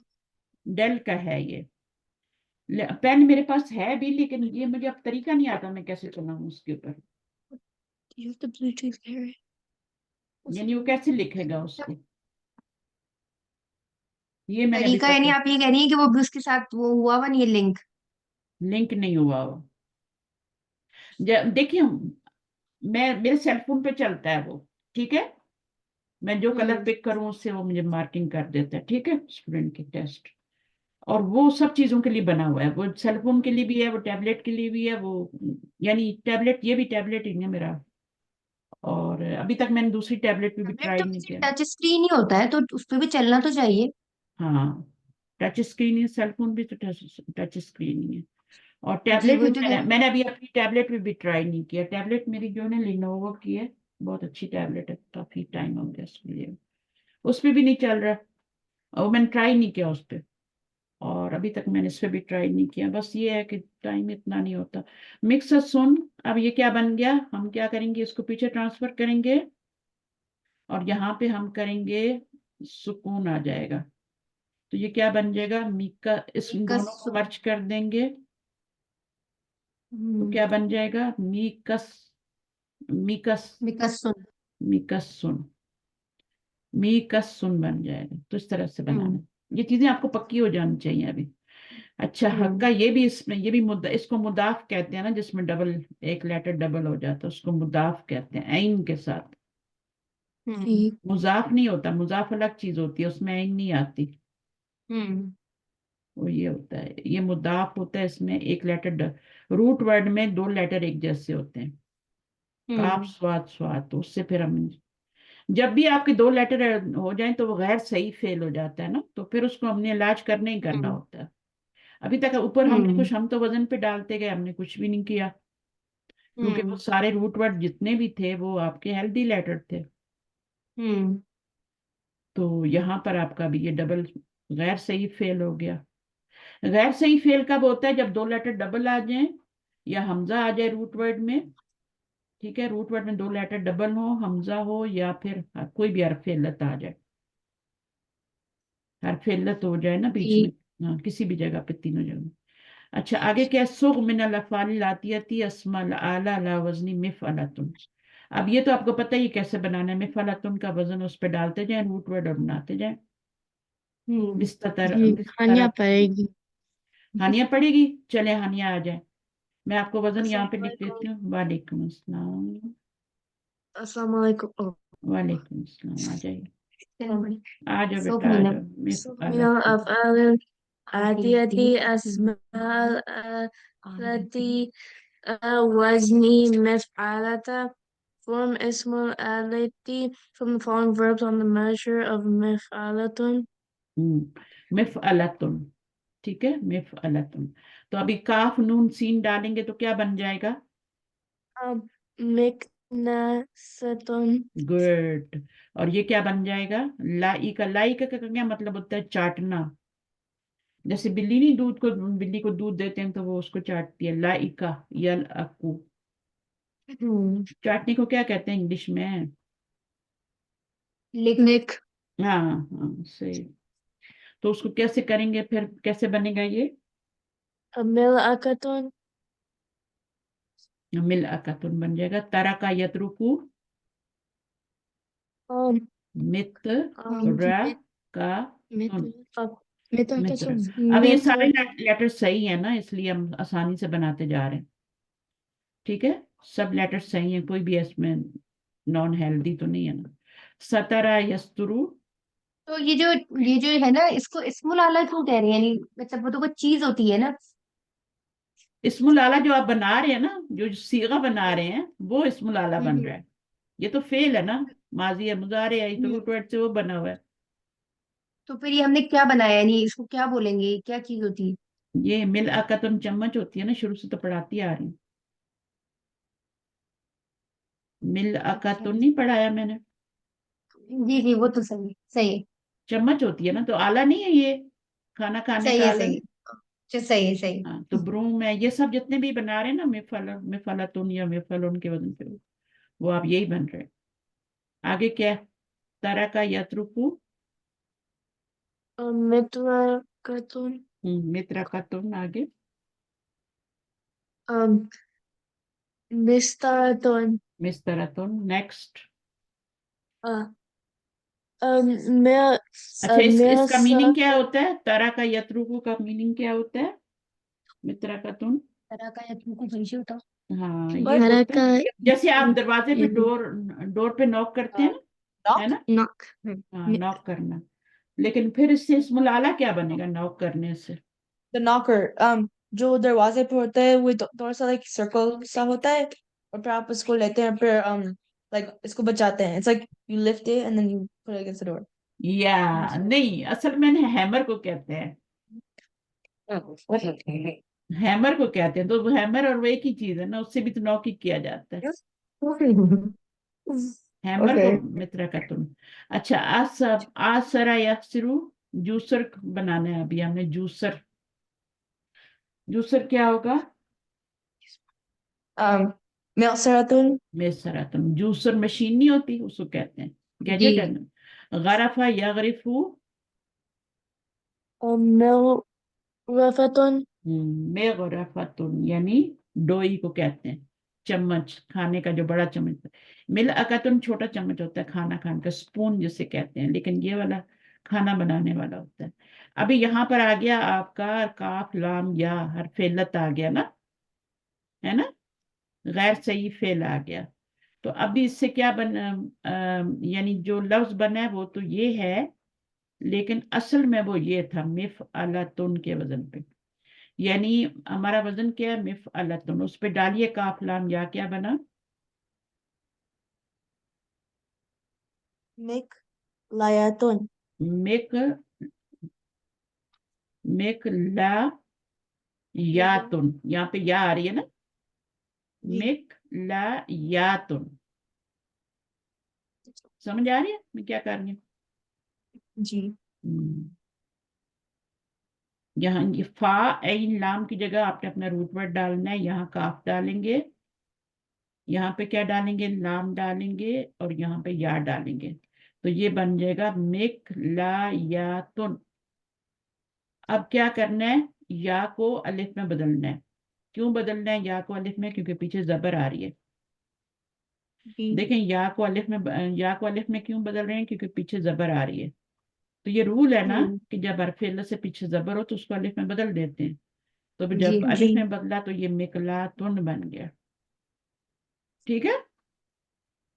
ڈیل کا ہے یہ پین میرے پاس ہے بھی، لیکن یہ مجھے اب طریقہ نہیں آتا میں کیسے چلاؤں اس کے اوپر. یعنی وہ کیسے لکھے گا اس کو، یہ میں نے ابھی طریقہ تک. یعنی آپ یہ کہہ رہی ہیں کہ وہ بھی اس کے ساتھ وہ ہوا ہوا نہیں ہے لنک. लिंक नहीं हुआ हो। देखिए मेरे सेल फोन पे चलता है वो, ठीक है, मैं जो कलर पिक करूं उससे वो मुझे मार्किंग कर देता है, ठीक है, स्टूडेंट की टेस्ट। और वो सब चीजों के लिए बना हुआ है, वो सेल फोन के लिए भी है, वो टैबलेट के लिए भी है, वो यानी टैबलेट, ये भी टैबलेट ही है मेरा। और अभी तक मैंने दूसरी टैबलेट पे भी टैबलेट ट्राई तो नहीं वैसे किया। टच स्क्रीन ही होता है, तो उस पे भी चलना तो चाहिए। हाँ, टच स्क्रीन है, सेल फोन भी तो टच स्क्रीन ही है। और जी टैबलेट भी वही तो कह रही मैंने अभी अपनी टैबलेट में भी ट्राई नहीं किया। टैबलेट मेरी जो है ना लिनोवो की है, बहुत अच्छी टैबलेट है, काफी टाइम हो गया उसके लिए, उस पे भी नहीं चल रहा, और मैंने ट्राई नहीं किया उस पे। और अभी तक मैंने इस पे भी ट्राई नहीं किया, बस ये है कि टाइम इतना नहीं होता। मिक्स सुन, अब ये क्या बन गया, हम क्या करेंगे, इसको पीछे ट्रांसफर करेंगे और यहाँ पे हम करेंगे सुकून आ जाएगा। तो ये क्या बन जाएगा, मीका, इस एक दोनों को मर्ज कर देंगे तो क्या बन जाएगा, मीकस, मीकस, विकस सुन। मीकस सुन, मीकस सुन बन जाएगा। तो इस तरह से बनाना, हम्म ये चीजें आपको पक्की हो जानी चाहिए अभी। अच्छा, हक्का, ये भी इसमें, ये भी मुद्दा, इसको मुदाफ कहते हैं ना, जिसमें डबल, एक लेटर डबल हो जाता है उसको मुदाफ कहते हैं, ऐन के साथ। ठीक। मुजाफ नहीं होता, मुजाफ अलग चीज होती है, उसमें ऐन नहीं आती। हम्म वो ये होता है, ये मुदाफ होता है, इसमें एक लेटर, रूट वर्ड में दो लेटर एक जैसे होते हैं, काफ हम्म स्वाद स्वाद, तो उससे फिर हम, जब भी आपके दो लेटर हो जाएं तो वो गैर सही फेल हो जाता है ना, तो फिर उसको हमने इलाज करना ही करना हम्म होता है। अभी तक ऊपर हमने हम्म कुछ, हम तो वजन पे डालते गए, हमने कुछ भी नहीं किया, क्योंकि वो हम्म सारे रूट वर्ड जितने भी थे वो आपके हेल्दी लेटर थे। हम्म तो यहाँ पर आपका भी ये डबल गैर सही फेल हो गया। गैर सही फेल कब होता है, जब दो लेटर डबल आ जाएं या हमजा आ जाए रूट वर्ड में, ठीक है, रूट वर्ड में दो लेटर डबल हो, हमजा हो, या फिर कोई भी हरफ इल्लत आ जाए, हरफ इल्लत हो जाए ना बीच में, ठीक। हाँ, किसी भी जगह पे, तीनों जगह। अच्छा, आगे क्या है, सुग मिन अल अफ़आल लातियती अस्माल आला ला वजनी मिफ़अलतुन। अब ये तो आपको पता ही है कैसे बनाना है, मिफ़अलतुन का वजन उस पर डालते जाए, रूट वर्ड और बनाते जाए। हम्म बिस्तर, जी बिस्तर, हानिया पड़ेगी। हानिया पड़ेगी, चले हानिया आ जाए, मैं आपको वजन यहाँ पे अस्सलाम लिख देती वालेकुम। हूँ। वालेकुम अस्सलाम, अस्सलाम वालेकुम। वालेकुम अस्सलाम, आ जाइए, चलो, आ जाओ सुख बेटा, आ मिनट जाओ, من मिफ़अलतुन। الأفعال आती الآتية أسماء التي وزن مفعلة form اسم التي from the following verbs on the measure of مفعلة. मिफ़अलतुन, ठीक है, मिफ़अलतुन। तो अभी काफ नून सीन डालेंगे तो क्या बन जाएगा, مكنسة. गुड। और ये क्या बन जाएगा, लाई का, लाई का क्या मतलब होता है, चाटना। जैसे बिल्ली नहीं, दूध को, बिल्ली को दूध देते हैं तो वो उसको चाटती है, लाई का, यल अकू। चाटने को क्या कहते हैं इंग्लिश में, लिख। लिक हाँ हाँ सही। तो उसको कैसे करेंगे, फिर कैसे बनेगा ये, ملأكة. मिल अकतुन बन जाएगा। तरा का यतरुकू, um, मित um, रा का तुन, مثل متى मित्र। अब ये सारे مثل लेटर सही है ना, इसलिए हम आसानी से बनाते जा रहे हैं, ठीक है, सब लेटर सही है, कोई भी इसमें नॉन हेल्दी तो नहीं है ना। सतरा यस्तुरु, तो ये जो है ना, इसको इस्मुल आला क्यों कह रही है, यानी मतलब वो तो कोई चीज होती है ना। इस्मुल आला जो आप बना रहे हैं ना, जो सीगा बना रहे हैं, वो इस्मुल आला बन हम्म रहा है। ये तो फेल है ना, माजी है, मुजारे है, ये तो हम्म। रूट वर्ड से वो बना हुआ है। तो फिर ये हमने क्या बनाया, यानी इसको क्या बोलेंगे, क्या चीज होती है। ये मिल अकतुन चम्मच होती है ना, शुरू से तो पढ़ाती आ रही हूँ, मिल अच्छा अकतुन नहीं पढ़ाया मैंने, जी जी, वो तो सही सही है। चम्मच होती है ना, तो आला नहीं है ये, खाना खाने सही का है आला सही नहीं। है। अच्छा, सही है सही हाँ, तो ब्रूम है, ये सब जितने भी बना रहे हैं ना, मिफलतुन या मिफलुन के वजन पे, वो आप यही बन रहे हैं। आगे क्या है, तरह का यत्रुकु, متركة. मित्र का तुम, आगे um, مستعد. मिस्तरतुन, नेक्स्ट। uh, مر अच्छा, इसका मीनिंग क्या مرسلة. होता है, तरह का यत्रुकु का मीनिंग क्या होता है, मित्राकतुन, तराकायतुन को सही से होता हाँ ये बोलते हैं। Taraka जैसे आप दरवाजे पे yani डोर पे नॉक करते हैं ना, है ना, knock. हाँ नॉक करना। लेकिन फिर इससे इसमुलाला क्या बनेगा नॉक करने से? The knocker. जो दरवाजे पे होता है वो थोड़ा सा like circle सा होता है, और फिर आप उसको लेते हैं, फिर like इसको बचाते हैं. It's like you lift it and then you put it against the door. या नहीं, असल में हैमर को कहते हैं, हैमर को कहते हैं। तो हैमर और वो एक ही चीज है ना, उससे भी तो नॉक ही किया जाता है, हैमर को Okay. मित्राकतुन। अच्छा, आसरा यक्सिरु, जूसर बनाना है अभी हमने, जूसर। जूसर क्या होगा? Me'saratun. मेसरातुन। जूसर मशीन नहीं होती, उसको कहते हैं, गैजेट है जी ना। गरफा यगरिफू, Mil Rafatun. मेगरफतुन यानी डोई को कहते हैं, चम्मच, खाने का जो बड़ा चम्मच। मिल अकतुन छोटा चम्मच होता है खाना खाने का, स्पून जिसे कहते हैं, लेकिन ये वाला खाना बनाने वाला होता है। अभी यहाँ पर आ गया आपका काफ लाम या हरफ इल्लत आ गया ना, है ना, गैर सही फेल आ गया। तो अभी इससे क्या यानी जो लफ्ज बना है वो तो ये है, लेकिन असल में वो ये था मिफ अलातुन के वजन पे। यानी हमारा वजन क्या है? मिफ अलातुन। उस पे डालिए काफ लाम या, क्या बना? Layatun. मिक, मिक ला यातुन, यहाँ पे या आ रही है ना, जी. मिक ला यातुन। समझ आ रही है मैं क्या कर रही जी. हूँ? यहाँ ये फा ऐन लाम की जगह आपने अपना रूट वर्ड डालना है, यहाँ काफ डालेंगे, यहाँ पे क्या डालेंगे? लाम डालेंगे, और यहाँ पे या डालेंगे, तो ये बन जाएगा मिक ला या तुन। अब क्या करना है? या को अलिफ में बदलना है। क्यों बदलना है या को अलिफ में? क्योंकि पीछे जबर आ रही है। जी. देखें, या को अलिफ में क्यों बदल रहे हैं? क्योंकि पीछे जबर आ रही है। तो ये रूल है ना कि जब हरफ से पीछे जबर हो तो उसको अलिफ में बदल देते हैं। तो जी जब अलिफ जी. में बदला तो ये मिकला तुन बन गया। ठीक है,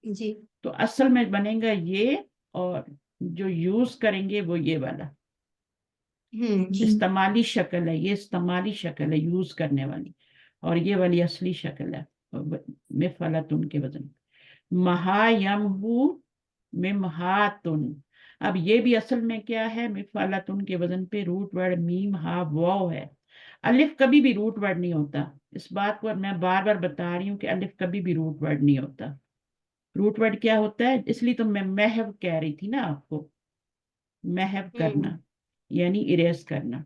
जी तो असल में बनेगा ये, और जो यूज करेंगे वो ये वाला जी इस्तेमाली शक्ल है, ये इस्तेमाली शक्ल है यूज करने वाली, और ये वाली असली शक्ल है मिफ वाला तुन के वजन। महायमहू मिमहातुन। अब ये भी असल में क्या है? मिफ वाला तुन के वजन पे रूट वर्ड मीम हा वाव है। अलिफ कभी भी रूट वर्ड नहीं होता, इस बात को मैं बार बार बता रही हूँ कि अलिफ कभी भी रूट वर्ड नहीं होता। रूट वर्ड क्या होता है? इसलिए तो मैं महव कह रही थी ना आपको, महव करना यानी इरेज करना।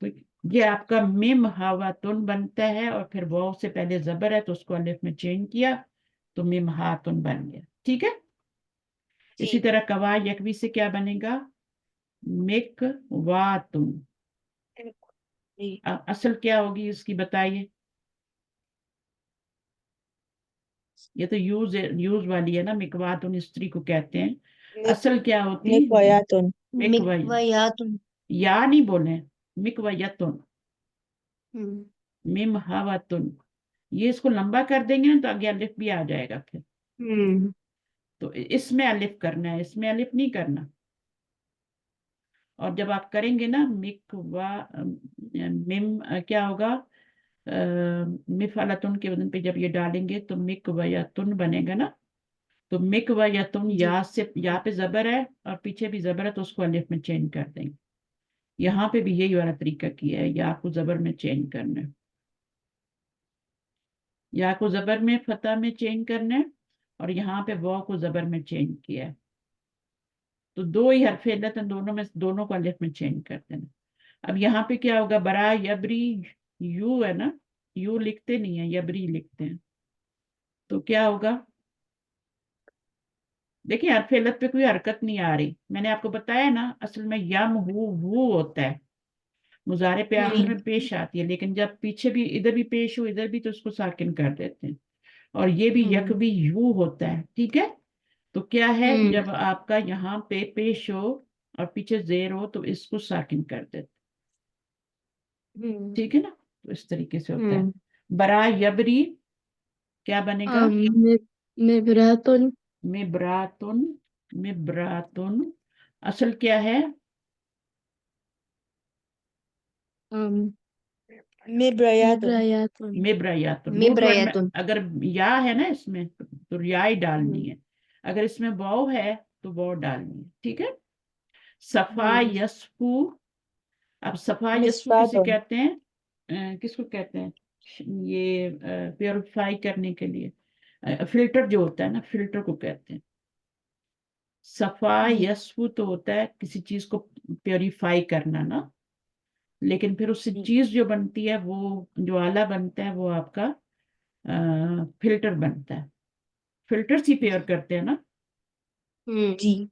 तो ये आपका मिम हावातुन बनता है, और फिर वाव से पहले जबर है तो उसको अलिफ में चेंज किया तो मिम हातुन बन गया। ठीक है, इसी जी तरह कवा यकवी से क्या बनेगा? मिक वातुन। जी. असल क्या होगी इसकी बताइए? ये तो यूज वाली है ना, मिकवातुन स्त्री को कहते हैं। असल क्या होती? Mikwayatun. मिकवय, मिकवयातुन या नहीं बोले, मिकवयतुन, हम्म मिम हवातुन। ये इसको लंबा कर देंगे ना तो आगे अलिफ भी आ जाएगा फिर। हम्म तो इसमें अलिफ करना है, इसमें अलिफ नहीं करना। और जब आप करेंगे ना मिक वा मिम क्या होगा? मिफालतुन के वजन पे जब ये डालेंगे तो मिक व या तुन बनेगा ना। तो मिक व या तुन, जी या से या पे जबर है और पीछे भी जबर है तो उसको अलिफ में चेंज कर देंगे। यहाँ पे भी यही वाला तरीका किया है, या को जबर में चेंज करना है, या को जबर में फतह में चेंज करना है, और यहाँ पे वाव को जबर में चेंज किया है। तो दो ही हरफ इल्लत हैं, दोनों में दोनों को अलिफ में चेंज कर देना। अब यहाँ पे क्या होगा? बरा यबरी, यू है ना, यू लिखते नहीं है, यबरी लिखते हैं। तो क्या होगा? देखिए हरफ इल्लत पे कोई हरकत नहीं आ रही, मैंने आपको बताया ना, असल में यम हु होता है, मुजारे पे आखिर में पेश आती है, लेकिन जब पीछे भी इधर भी पेश हो इधर भी तो उसको साकिन कर देते हैं। और ये भी यक भी यू होता है। ठीक है, तो क्या है? हम्म जब आपका यहाँ पे पेश हो और पीछे जेर हो तो इसको साकिन कर देते। हम्म ठीक है ना। तो इस तरीके से होता है। बरा यबरी क्या बनेगा? मिब्रातुन मिब्रातुन, मिब्रातुन असल क्या है? Mibrayatun. मिब्रायातुन मिब्रायातुन। रूट वर्ड में मिब्रायातुन। अगर या है ना इसमें तो या ही डालनी है, अगर इसमें वाव है तो वाव डालनी है, ठीक है। सफा यस्फू, अब सफा यस्फू किसे Misfatun. कहते हैं? किसको कहते हैं? ये प्योरीफाई करने के लिए फिल्टर जो होता है ना, फिल्टर को कहते हैं। सफा यस्फू तो होता है किसी चीज को प्योरीफाई करना ना, लेकिन फिर उससे चीज जो बनती है वो जो आला बनता है वो आपका फिल्टर बनता है। फिल्टर ही प्योर करते हैं ना। जी।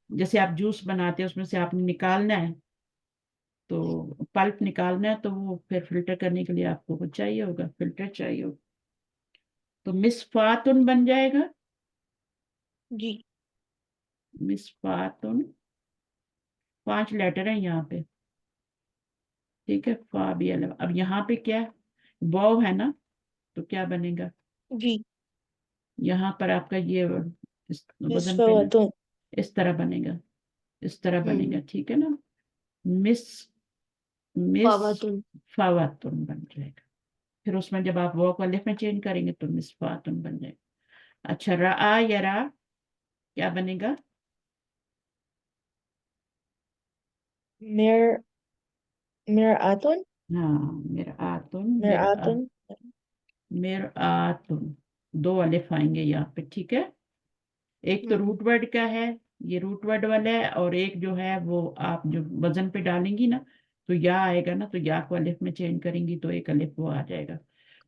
जैसे आप जूस बनाते हैं उसमें से आपने निकालना है, तो पल्प निकालना है, तो वो फिर फिल्टर करने के लिए आपको वो चाहिए होगा, फिल्टर चाहिए होगा। तो मिसफातुन बन जाएगा। जी। मिसफातुन 5 लेटर है यहाँ पे, ठीक है। फा भी अलग। अब यहाँ पे क्या है? वाव है ना, तो क्या बनेगा? जी। यहाँ पर आपका ये इस वजन पे ना Misfatun. इस तरह बनेगा, इस तरह बनेगा, ठीक है ना। Miss miss फावातुन। फावातुन बन जाएगा। फिर उसमें जब आप वो को अलिफ में चेंज करेंगे तो मिसफातुन बन जाएगा। अच्छा, रा या रा क्या बनेगा? Mir Miratun. हाँ, मिरआतुन, Miratun. मिरआतुन, 2 अलिफ आएंगे यहाँ पे, ठीक है। एक तो रूट वर्ड का है, ये रूट वर्ड वाला है, और एक जो है वो आप जो वजन पे डालेंगी ना तो या आएगा ना, तो या को अलिफ में चेंज करेंगी तो एक अलिफ वो आ जाएगा।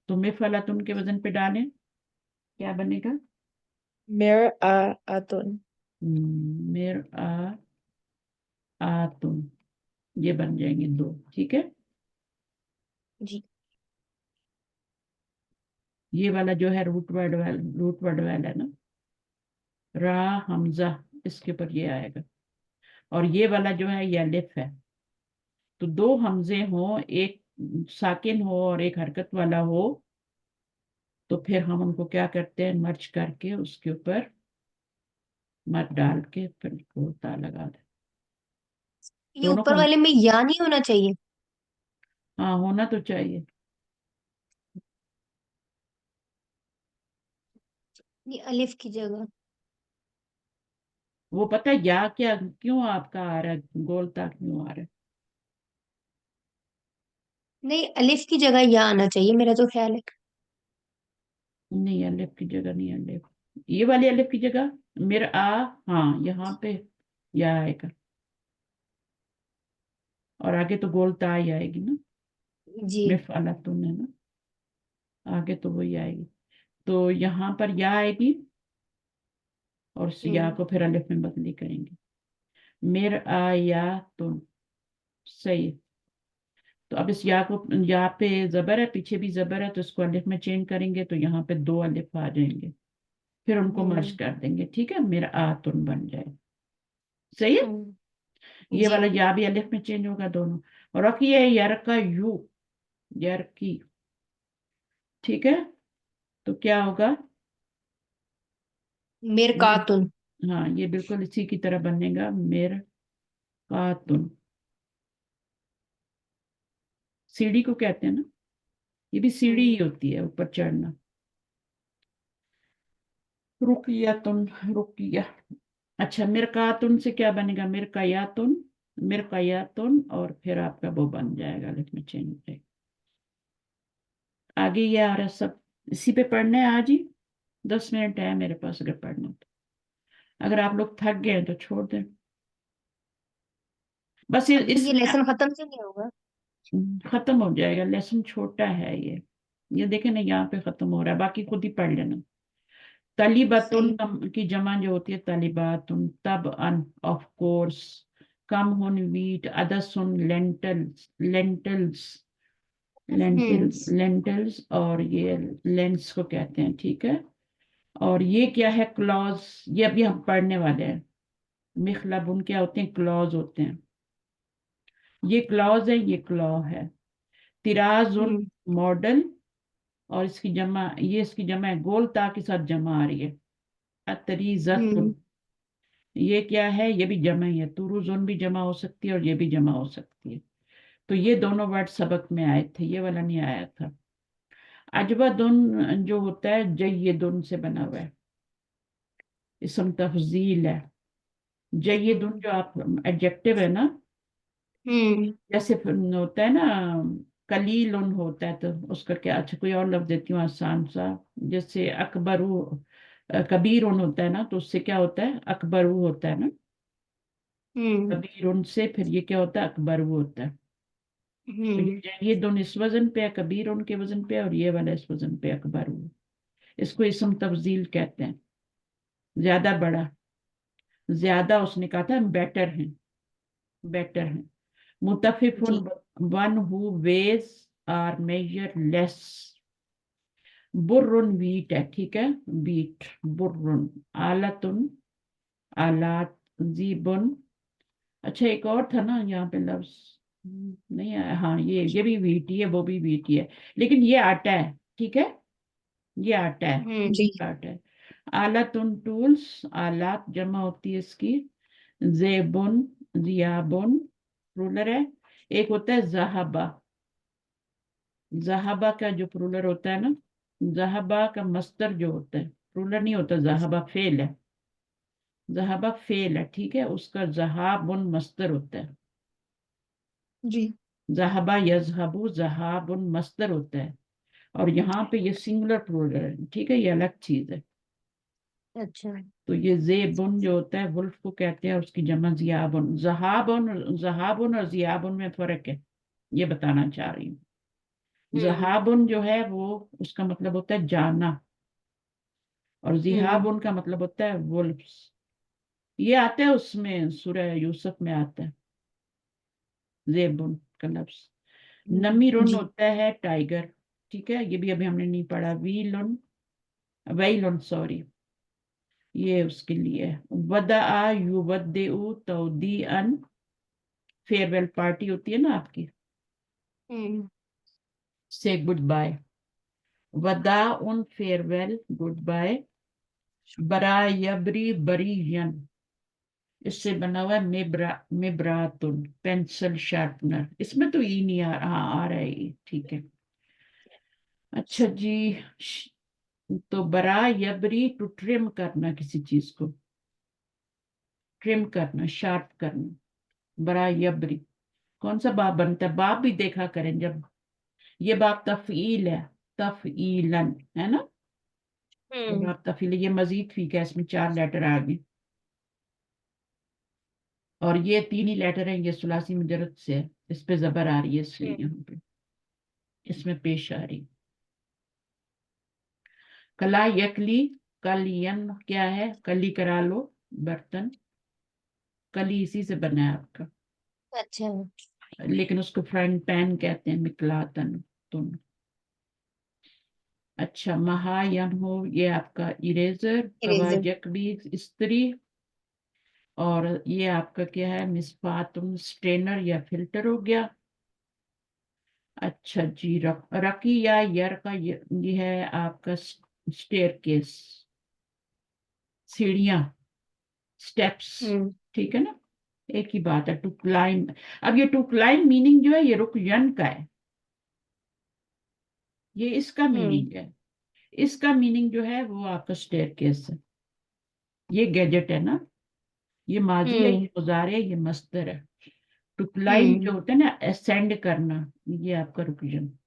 तो मिफलातुन के वजन पे डालें, क्या बनेगा? Miratun. मिर आतुन, ये बन जाएंगे 2, ठीक है। जी। ये वाला जो है रूट वर्ड वाला है ना, रा हमजा, इसके ऊपर ये आएगा। और ये वाला जो है ये अलिफ है। तो 2 हमजे हो, एक साकिन हो और एक हरकत वाला हो, तो फिर हम उनको क्या करते हैं, मर्ज करके उसके ऊपर मत डाल के फिर उसको ता लगा दे। ये दोनों ऊपर को वाले में या नहीं होना चाहिए? हाँ, होना तो चाहिए। ये अलिफ की जगह। वो पता है या क्या क्यों आपका आ रहा है, गोलता क्यों आ रहा है? नहीं, अलिफ की जगह या आना चाहिए, मेरा तो ख्याल है। नहीं, अलिफ की जगह नहीं, अलिफ ये वाली अलिफ की जगह मेरा हाँ, यहाँ पे या आएगा, और आगे तो गोलता ही आएगी ना। जी। मिफ़अलतुन है ना, आगे तो वही आएगी। तो यहाँ पर या आएगी और उस या को फिर अलिफ में बदली करेंगे। मिर आया तुम, सही है। तो अब इस या को, यहाँ पे जबर है, पीछे भी जबर है, तो इसको अलिफ में चेंज करेंगे तो यहाँ पे 2 अलिफ आ जाएंगे, फिर उनको मर्ज कर देंगे, ठीक है। मेरा आतुन बन जाए, सही है। ये जी। वाला या भी अलिफ में चेंज होगा दोनों। और अब ये यर का यू, यर की, ठीक है। तो क्या होगा? ये मिरकातुन। हाँ, ये बिल्कुल इसी की तरह बनेगा, मेर कातुन। सीढ़ी को कहते हैं ना, ये भी सीढ़ी ही होती है, ऊपर चढ़ना। रुकियातुन, रुकिया। अच्छा, मिरकातुन से क्या बनेगा? मिरकायातुन, मिरकायातुन, और फिर आपका वो बन जाएगा, अलिफ में चेंज हो जाएगा। आगे ये आ रहा है सब, इसी पे पढ़ना है आज ही। 10 मिनट है मेरे पास अगर पढ़ना तो। अगर आप लोग थक गए तो छोड़ दें। बस अभी इस ये लेसन खत्म से नहीं होगा? खत्म हो जाएगा, लेसन छोटा है ये देखे ना, यहाँ पे खत्म हो रहा है, बाकी खुद ही पढ़ लेना। तलीबतुन सही। की जमा जो होती है तलीबातुन, तब अन, ऑफ कोर्स, कम हुन वीट, अदसुन लेंटल्स, लेंटल्स, लेंटल्स, और ये लेंस को कहते हैं, ठीक है। और ये क्या है? क्लॉज, ये अभी हम पढ़ने वाले हैं। मिखलबुन क्या होते हैं? क्लॉज होते हैं। ये क्लॉज है, ये क्लॉ है। तिराजुन मॉडल, और इसकी जमा, ये इसकी जमा है, गोल ता के साथ जमा आ रही है। अतरीजतुन, ये क्या है, ये भी जमा ही है, तुरुजुन भी जमा हो सकती है और ये भी जमा हो सकती है। तो ये दोनों वर्ड सबक में आए थे, ये वाला नहीं आया था। अजवदुन जो होता है जय्यदुन से बना हुआ है, इसम तफजील है। जय्यदुन जो आप एडजेक्टिव है ना, जैसे होता है ना कलीलुन होता है, तो उसका क्या, अच्छा कोई और लफ्ज देती हूँ आसान सा, जैसे अकबरू, कबीरुन होता है ना, तो उससे क्या होता है, अकबरू होता है ना, कबीरुन से फिर ये क्या होता है, अकबरू होता है। तो ये दोनों इस वजन पे है, कबीर उनके वजन पे है, और ये वाला इस वजन पे अकबर हुआ। इसको इसम तफजील कहते हैं, ज्यादा बड़ा, ज्यादा, उसने कहा था बेटर है, बेटर है। मुतफिफुन, one who weighs are measure less. बुर्रुन वीट है, ठीक है, बीट, बुर्रुन। आलतुन, आलात। जीबुन, अच्छा एक और था ना यहाँ पे लफ्ज, नहीं आया, हाँ ये भी वीट ही है, वो भी वीट ही है, लेकिन ये आटा है, ठीक है, ये आटा है, जी आटा है। आलातुन टूल्स, आलात जमा होती है इसकी। जेबुन, जियाबुन प्लूरल है। एक होता है जहाबा, जहाबा का जो प्लूरल होता है ना, जहाबा का मस्तर जो होता है, प्लूरल नहीं होता, जहाबा फेल है, जहाबा फेल है, ठीक है, उसका जहाबुन मस्तर होता है। जी जहाबा यजहबु जहाबुन मस्तर होता है, और यहाँ पे ये सिंगुलर प्लूरल है, ठीक है, ये अलग चीज है। अच्छा। तो ये जेबुन जो होता है वुल्फ को कहते हैं, और उसकी जमा जियाबुन। जहाबुन, जहाबुन और जियाबुन में फर्क है, ये बताना चाह रही हूँ। जहाबुन जो है वो, उसका मतलब होता है जाना, और जिहाबुन का मतलब होता है वुल्फ्स। ये आता है उसमें सूरह यूसुफ में आता है जेबुन का लफ्ज। नमीरुन जी होता है टाइगर, ठीक है, ये भी अभी हमने नहीं पढ़ा। वीलुन, वैलुन सॉरी, ये उसके लिए है। वदा युवद्देउ तौदी अन, फेयरवेल पार्टी होती है ना आपकी, से गुड बाय। वदा उन फेयरवेल, गुड बाय। बरा यबरी बरीयन, इससे बना हुआ है मिब्रातुन, पेंसिल शार्पनर। इसमें तो ई नहीं हाँ आ रहा है ई, ठीक है। अच्छा जी, तो बरा यबरी टू ट्रिम करना किसी चीज को, ट्रिम करना, शार्प करना, बरा यबरी। कौन सा बाप बनता है, बाप भी देखा करें जब, ये बाप तफईल है, तफईलन है ना, ये बाप तफईल है, ये मजीद फीक है, इसमें 4 लेटर आ गए, और ये 3 ही लेटर है, ये सुलासी मुजरद से है, इस पे जबर आ रही है, इसलिए यहाँ पे इसमें पेश आ रही। कला यकली, कलियन क्या है, कली करा लो, बर्तन, कली इसी से बना है आपका, अच्छा। लेकिन उसको फ्राइंग पैन कहते हैं, मिकलातन तुम। अच्छा, महायन हो, ये आपका इरेजर। इरेजर। कवाजक भी स्त्री, और ये आपका क्या है, मिसफातुन स्ट्रेनर या फिल्टर हो गया। अच्छा जी, रकी या यर का ये है आपका स्टेयर केस, सीढ़ियां, स्टेप्स, ठीक है ना, एक ही बात है, टू क्लाइम। अब ये टू क्लाइम मीनिंग जो है, ये रुकयन का है, ये इसका मीनिंग है। इसका मीनिंग जो है वो आपका स्टेयर केस है। ये गैजेट है ना, ये माजी है, ये गुजार है, ये मस्तर है। टू क्लाइम जो होता है ना, असेंड करना, ये आपका रुकयन।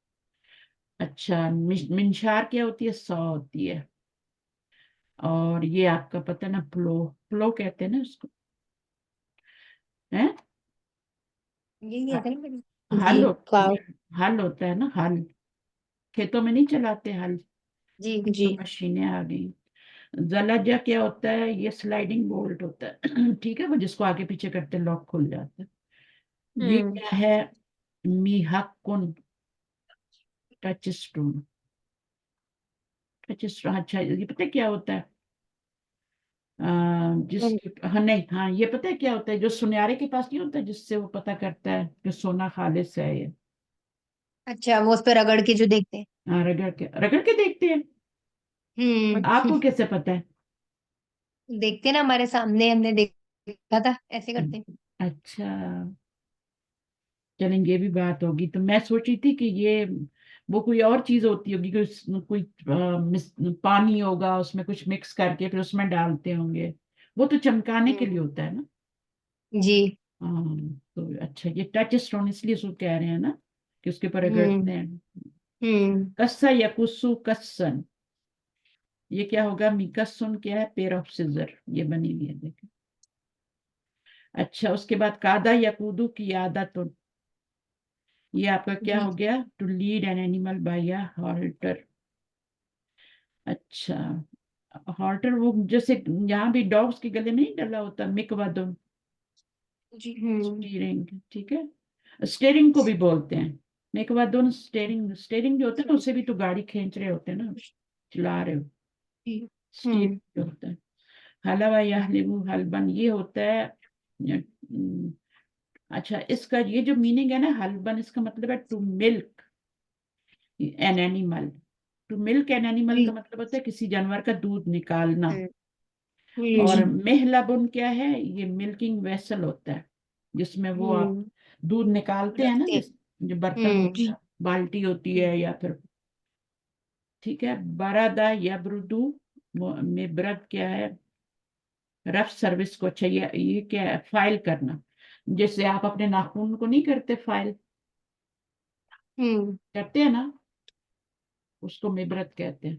अच्छा, मिंशार क्या होती है, सौ होती है। और ये आपका पता है ना, प्लो, प्लो कहते हैं ना उसको, है यही है ना। हल जी प्लाउ हल होता है ना, हल, खेतों में नहीं चलाते हल, जी। तो जी मशीनें आ गई। जलजा क्या होता है, ये स्लाइडिंग बोल्ट होता है ठीक है, वो जिसको आगे पीछे करते लॉक खुल जाता है। ये क्या है, मीहकुन, टच स्टोन, टच स्टोन। अच्छा, ये पता है क्या होता है, जिसके, हाँ नहीं, हाँ ये पता है क्या होता है, जो सुनहरे के पास नहीं होता, जिससे वो पता करता है कि सोना खालिस है ये, اچھا وہ اس پہ رگڑ کے جو دیکھتے ہیں. ہاں رگڑ کے دیکھتے ہیں. آپ کو کیسے پتا ہے؟ دیکھتے ہیں نا ہمارے سامنے, ہم نے دیکھا تھا ایسے کرتے ہیں. اچھا چلیں یہ بھی بات ہوگی. تو میں سوچی تھی کہ یہ وہ کوئی اور چیز ہوتی ہوگی, کوئی پانی ہوگا اس میں کچھ مکس کر کے پھر اس میں ڈالتے ہوں گے. وہ تو چمکانے کے لیے ہوتا ہے نا. جی. ہاں تو اچھا یہ ٹچ اسٹون اس لیے سو کہہ رہے ہیں نا کہ اس کے اوپر ہوں رگڑتے ہیں. ہوں کسا یا کسو کسن, یہ کیا ہوگا؟ میکسن کیا ہے؟ پیر آف سیزر, یہ بنی ہوئی ہے دیکھیں. اچھا اس کے بعد کادا یا کودو کی عادت, یہ آپ کا کیا ہو گیا؟ To lead an animal by a halter. اچھا ہالٹر وہ جیسے یہاں بھی ڈاگس کے گلے میں نہیں ڈلا ہوتا مکودن, جی اسٹیئرنگ. ٹھیک ہے, اسٹیئرنگ کو بھی بولتے ہیں مکودن. اسٹیئرنگ جو ہوتا ہے نا اسے بھی تو گاڑی کھینچ رہے ہوتے ہیں نا, چلا رہے ہو, اسٹیئرنگ جو ہوتا ہے. حلوا یا حلبو حلبن یہ ہوتا ہے. اچھا اس کا یہ جو میننگ ہے نا حلبن, اس کا مطلب ہے to milk an animal. To milk an animal کا مطلب ہوتا ہے کسی جانور کا دودھ نکالنا. اور محلبن کیا ہے؟ یہ ملکنگ ویسل ہوتا ہے جس میں وہ آپ دودھ نکالتے ہیں نا, جو برتن ہوتا ہے, بالٹی ہوتی ہے یا پھر. ٹھیک ہے. برادا یا بردو میں برد کیا ہے؟ رف سروس کو. اچھا یہ کیا ہے؟ فائل کرنا. جیسے آپ اپنے ناخون کو نہیں کرتے فائل کرتے ہیں نا, اس کو مبرت کہتے ہیں.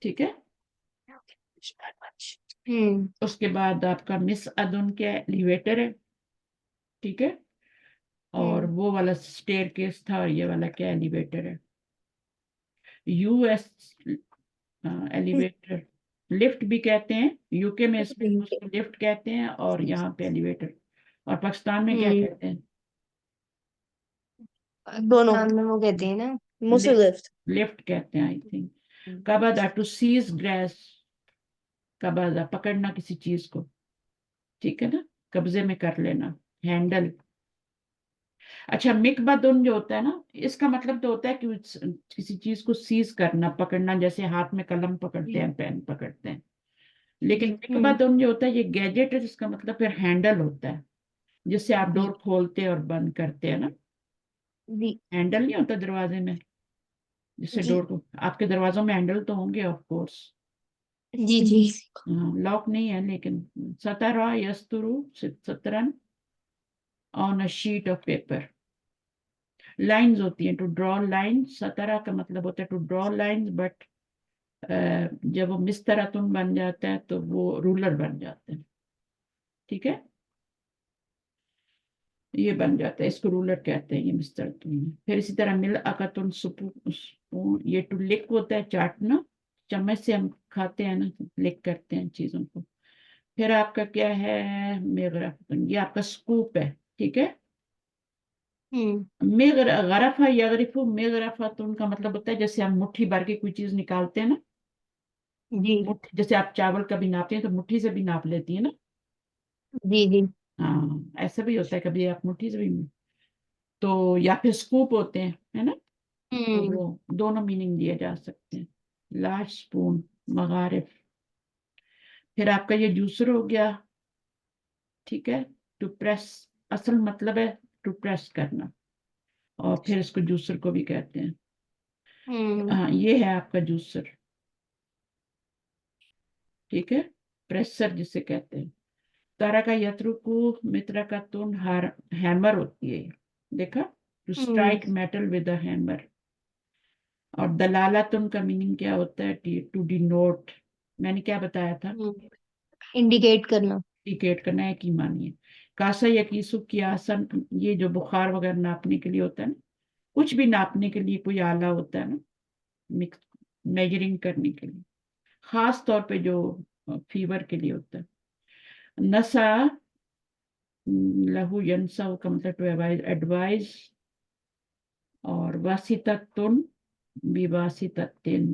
ٹھیک ہے. اس کے بعد آپ کا مس ادن کیا ایلیویٹر ہے. ٹھیک ہے. اور وہ والا اسٹیئر کیس تھا اور یہ والا کیا ایلیویٹر ہے؟ U S elevator. لفٹ بھی کہتے ہیں, یو کے میں اس کو لفٹ کہتے ہیں اور یہاں پہ ایلیویٹر. اور پاکستان میں کیا کہتے ہیں؟ دونوں وہ کہتے ہیں نا موسٹلی لفٹ. لفٹ کہتے ہیں آئی تھنک. قبضہ ٹو سیز گریس, قبضہ پکڑنا کسی چیز کو. ٹھیک ہے نا, قبضے میں کر لینا, ہینڈل. اچھا مکبدن جو ہوتا ہے نا, اس کا مطلب تو ہوتا ہے کہ کسی چیز کو سیز کرنا, پکڑنا, جیسے ہاتھ میں قلم پکڑتے ہیں, پین پکڑتے ہیں. لیکن مکبدن جو ہوتا ہے یہ گیجٹ ہے, جس کا مطلب پھر ہینڈل ہوتا ہے, جس سے آپ ڈور کھولتے اور بند کرتے ہیں نا. ہینڈل نہیں ہوتا دروازے میں, جس سے ڈور کو, آپ کے دروازوں میں ہینڈل تو ہوں گے آف کورس. جی جی. لاک نہیں ہے لیکن. سترا یسترو سترن on a sheet of paper. Lines ہوتی ہیں, ٹو ڈرا لائن. سترا کا مطلب ہوتا ہے ٹو ڈرا لائنز, بٹ جب وہ مستراتن بن جاتا ہے تو وہ رولر بن جاتا ہے. ٹھیک ہے, یہ بن جاتا ہے, اس کو رولر کہتے ہیں, یہ مستراتن. پھر اسی طرح مل اکتن سپون, یہ ٹو لک ہوتا ہے چاٹنا, چمچ سے ہم کھاتے ہیں نا, لک کرتے ہیں چیزوں کو. پھر آپ کا کیا ہے؟ میغرفتن, یہ آپ کا سکوپ ہے. ٹھیک ہے. غرفہ یغرفو میغرفتن کا مطلب ہوتا ہے جیسے ہم مٹھی بھر کے کوئی چیز نکالتے ہیں نا, جی جیسے آپ چاول کا بھی ناپتے ہیں تو مٹھی سے بھی ناپ لیتی ہیں نا. جی. جی ہاں ایسا بھی ہوتا ہے, کبھی آپ مٹھی سے بھی. تو یا پھر سکوپ ہوتے ہیں, ہے نا, تو وہ دونوں میننگ دیے جا سکتے ہیں. لارج سپون, مغارف. پھر آپ کا یہ جوسر ہو گیا. ٹھیک ہے. ٹو پریس, اصل مطلب ہے ٹو پریس کرنا, اور پھر اس کو جوسر کو بھی کہتے ہیں. ہاں یہ ہے آپ کا جوسر. ٹھیک ہے. پریسر جسے کہتے ہیں. تارا کا یترو کو مترا کا تون ہیمر ہوتی ہے, دیکھا, to strike metal with a hammer. اور دلالتن کا میننگ کیا ہوتا ہے؟ To denote. میں نے کیا بتایا تھا؟ انڈیکیٹ کرنا. انڈیکیٹ کرنا ہے, کی مانی ہے. کاسا یا کیسو کی آسن, یہ جو بخار وغیرہ ناپنے کے لیے ہوتا ہے نا, کچھ بھی ناپنے کے لیے کوئی آلہ ہوتا ہے نا, میجرنگ کرنے کے لیے, خاص طور پہ جو فیور کے لیے ہوتا ہے. نسا لہو ینسا کا مطلب ٹو ایڈوائز. اور واسطتن بھی واسطتن,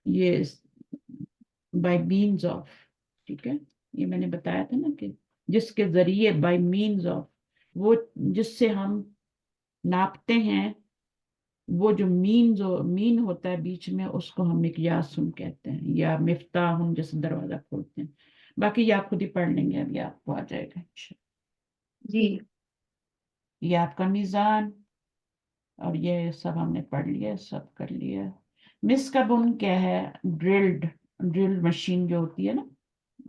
یہ بائی مینز آف. ٹھیک ہے, یہ میں نے بتایا تھا نا کہ جس کے ذریعے, بائی مینز آف, وہ جس سے ہم ناپتے ہیں، وہ جو مین ہوتا ہے بیچ میں، اس کو ہم مقیاسن کہتے ہیں، یا مفتاح جیسے دروازہ کھولتے ہیں. باقی یہ آپ خود ہی پڑھ لیں گے، ابھی آپ کو آ جائے گا جی. یہ آپ کا میزان، اور یہ سب ہم نے پڑھ لیا، سب کر لیا. مس کا بن کیا ہے؟ ڈرل مشین جو ہوتی ہے نا،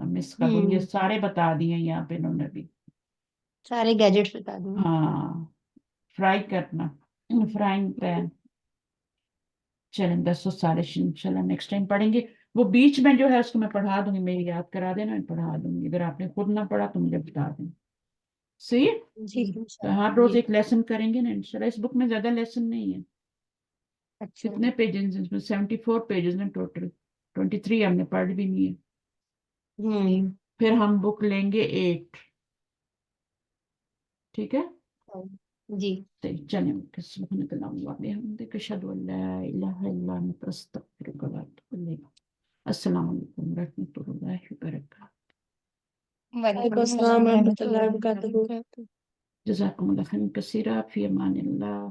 مس کا بن، یہ سارے بتا دیے یہاں پہ انہوں نے بھی. سارے گیجٹس بتا دوں. ہاں، فرائی کرنا، فرائنگ پین. چلیں 10 سارے انشاءاللہ نیکسٹ ٹائم پڑھیں گے. وہ بیچ میں جو ہے اس کو میں پڑھا دوں گی، میری یاد کرا دینا، میں پڑھا دوں گی. اگر آپ نے خود نہ پڑھا تو مجھے بتا دیں. صحیح. جی ہر روز ایک لیسن کریں گے نا انشاءاللہ. اس بک میں زیادہ لیسن نہیں ہے. اچھا. کتنے پیجز ہیں اس میں؟ 74 پیجز ہیں ٹوٹل. 23 ہم نے پڑھ بھی نہیں ہے. پھر ہم بک لیں گے 8. ٹھیک ہے. جی. چلیں، سبحانک اللہم وبحمدک، اشہد ان لا الہ الا انت، استغفرک و اتوب الیک. السلام علیکم ورحمۃ اللہ وبرکاتہ. وعلیکم السلام ورحمۃ اللہ وبرکاتہ. جزاکم اللہ خیرا کثیرا، فی امان اللہ.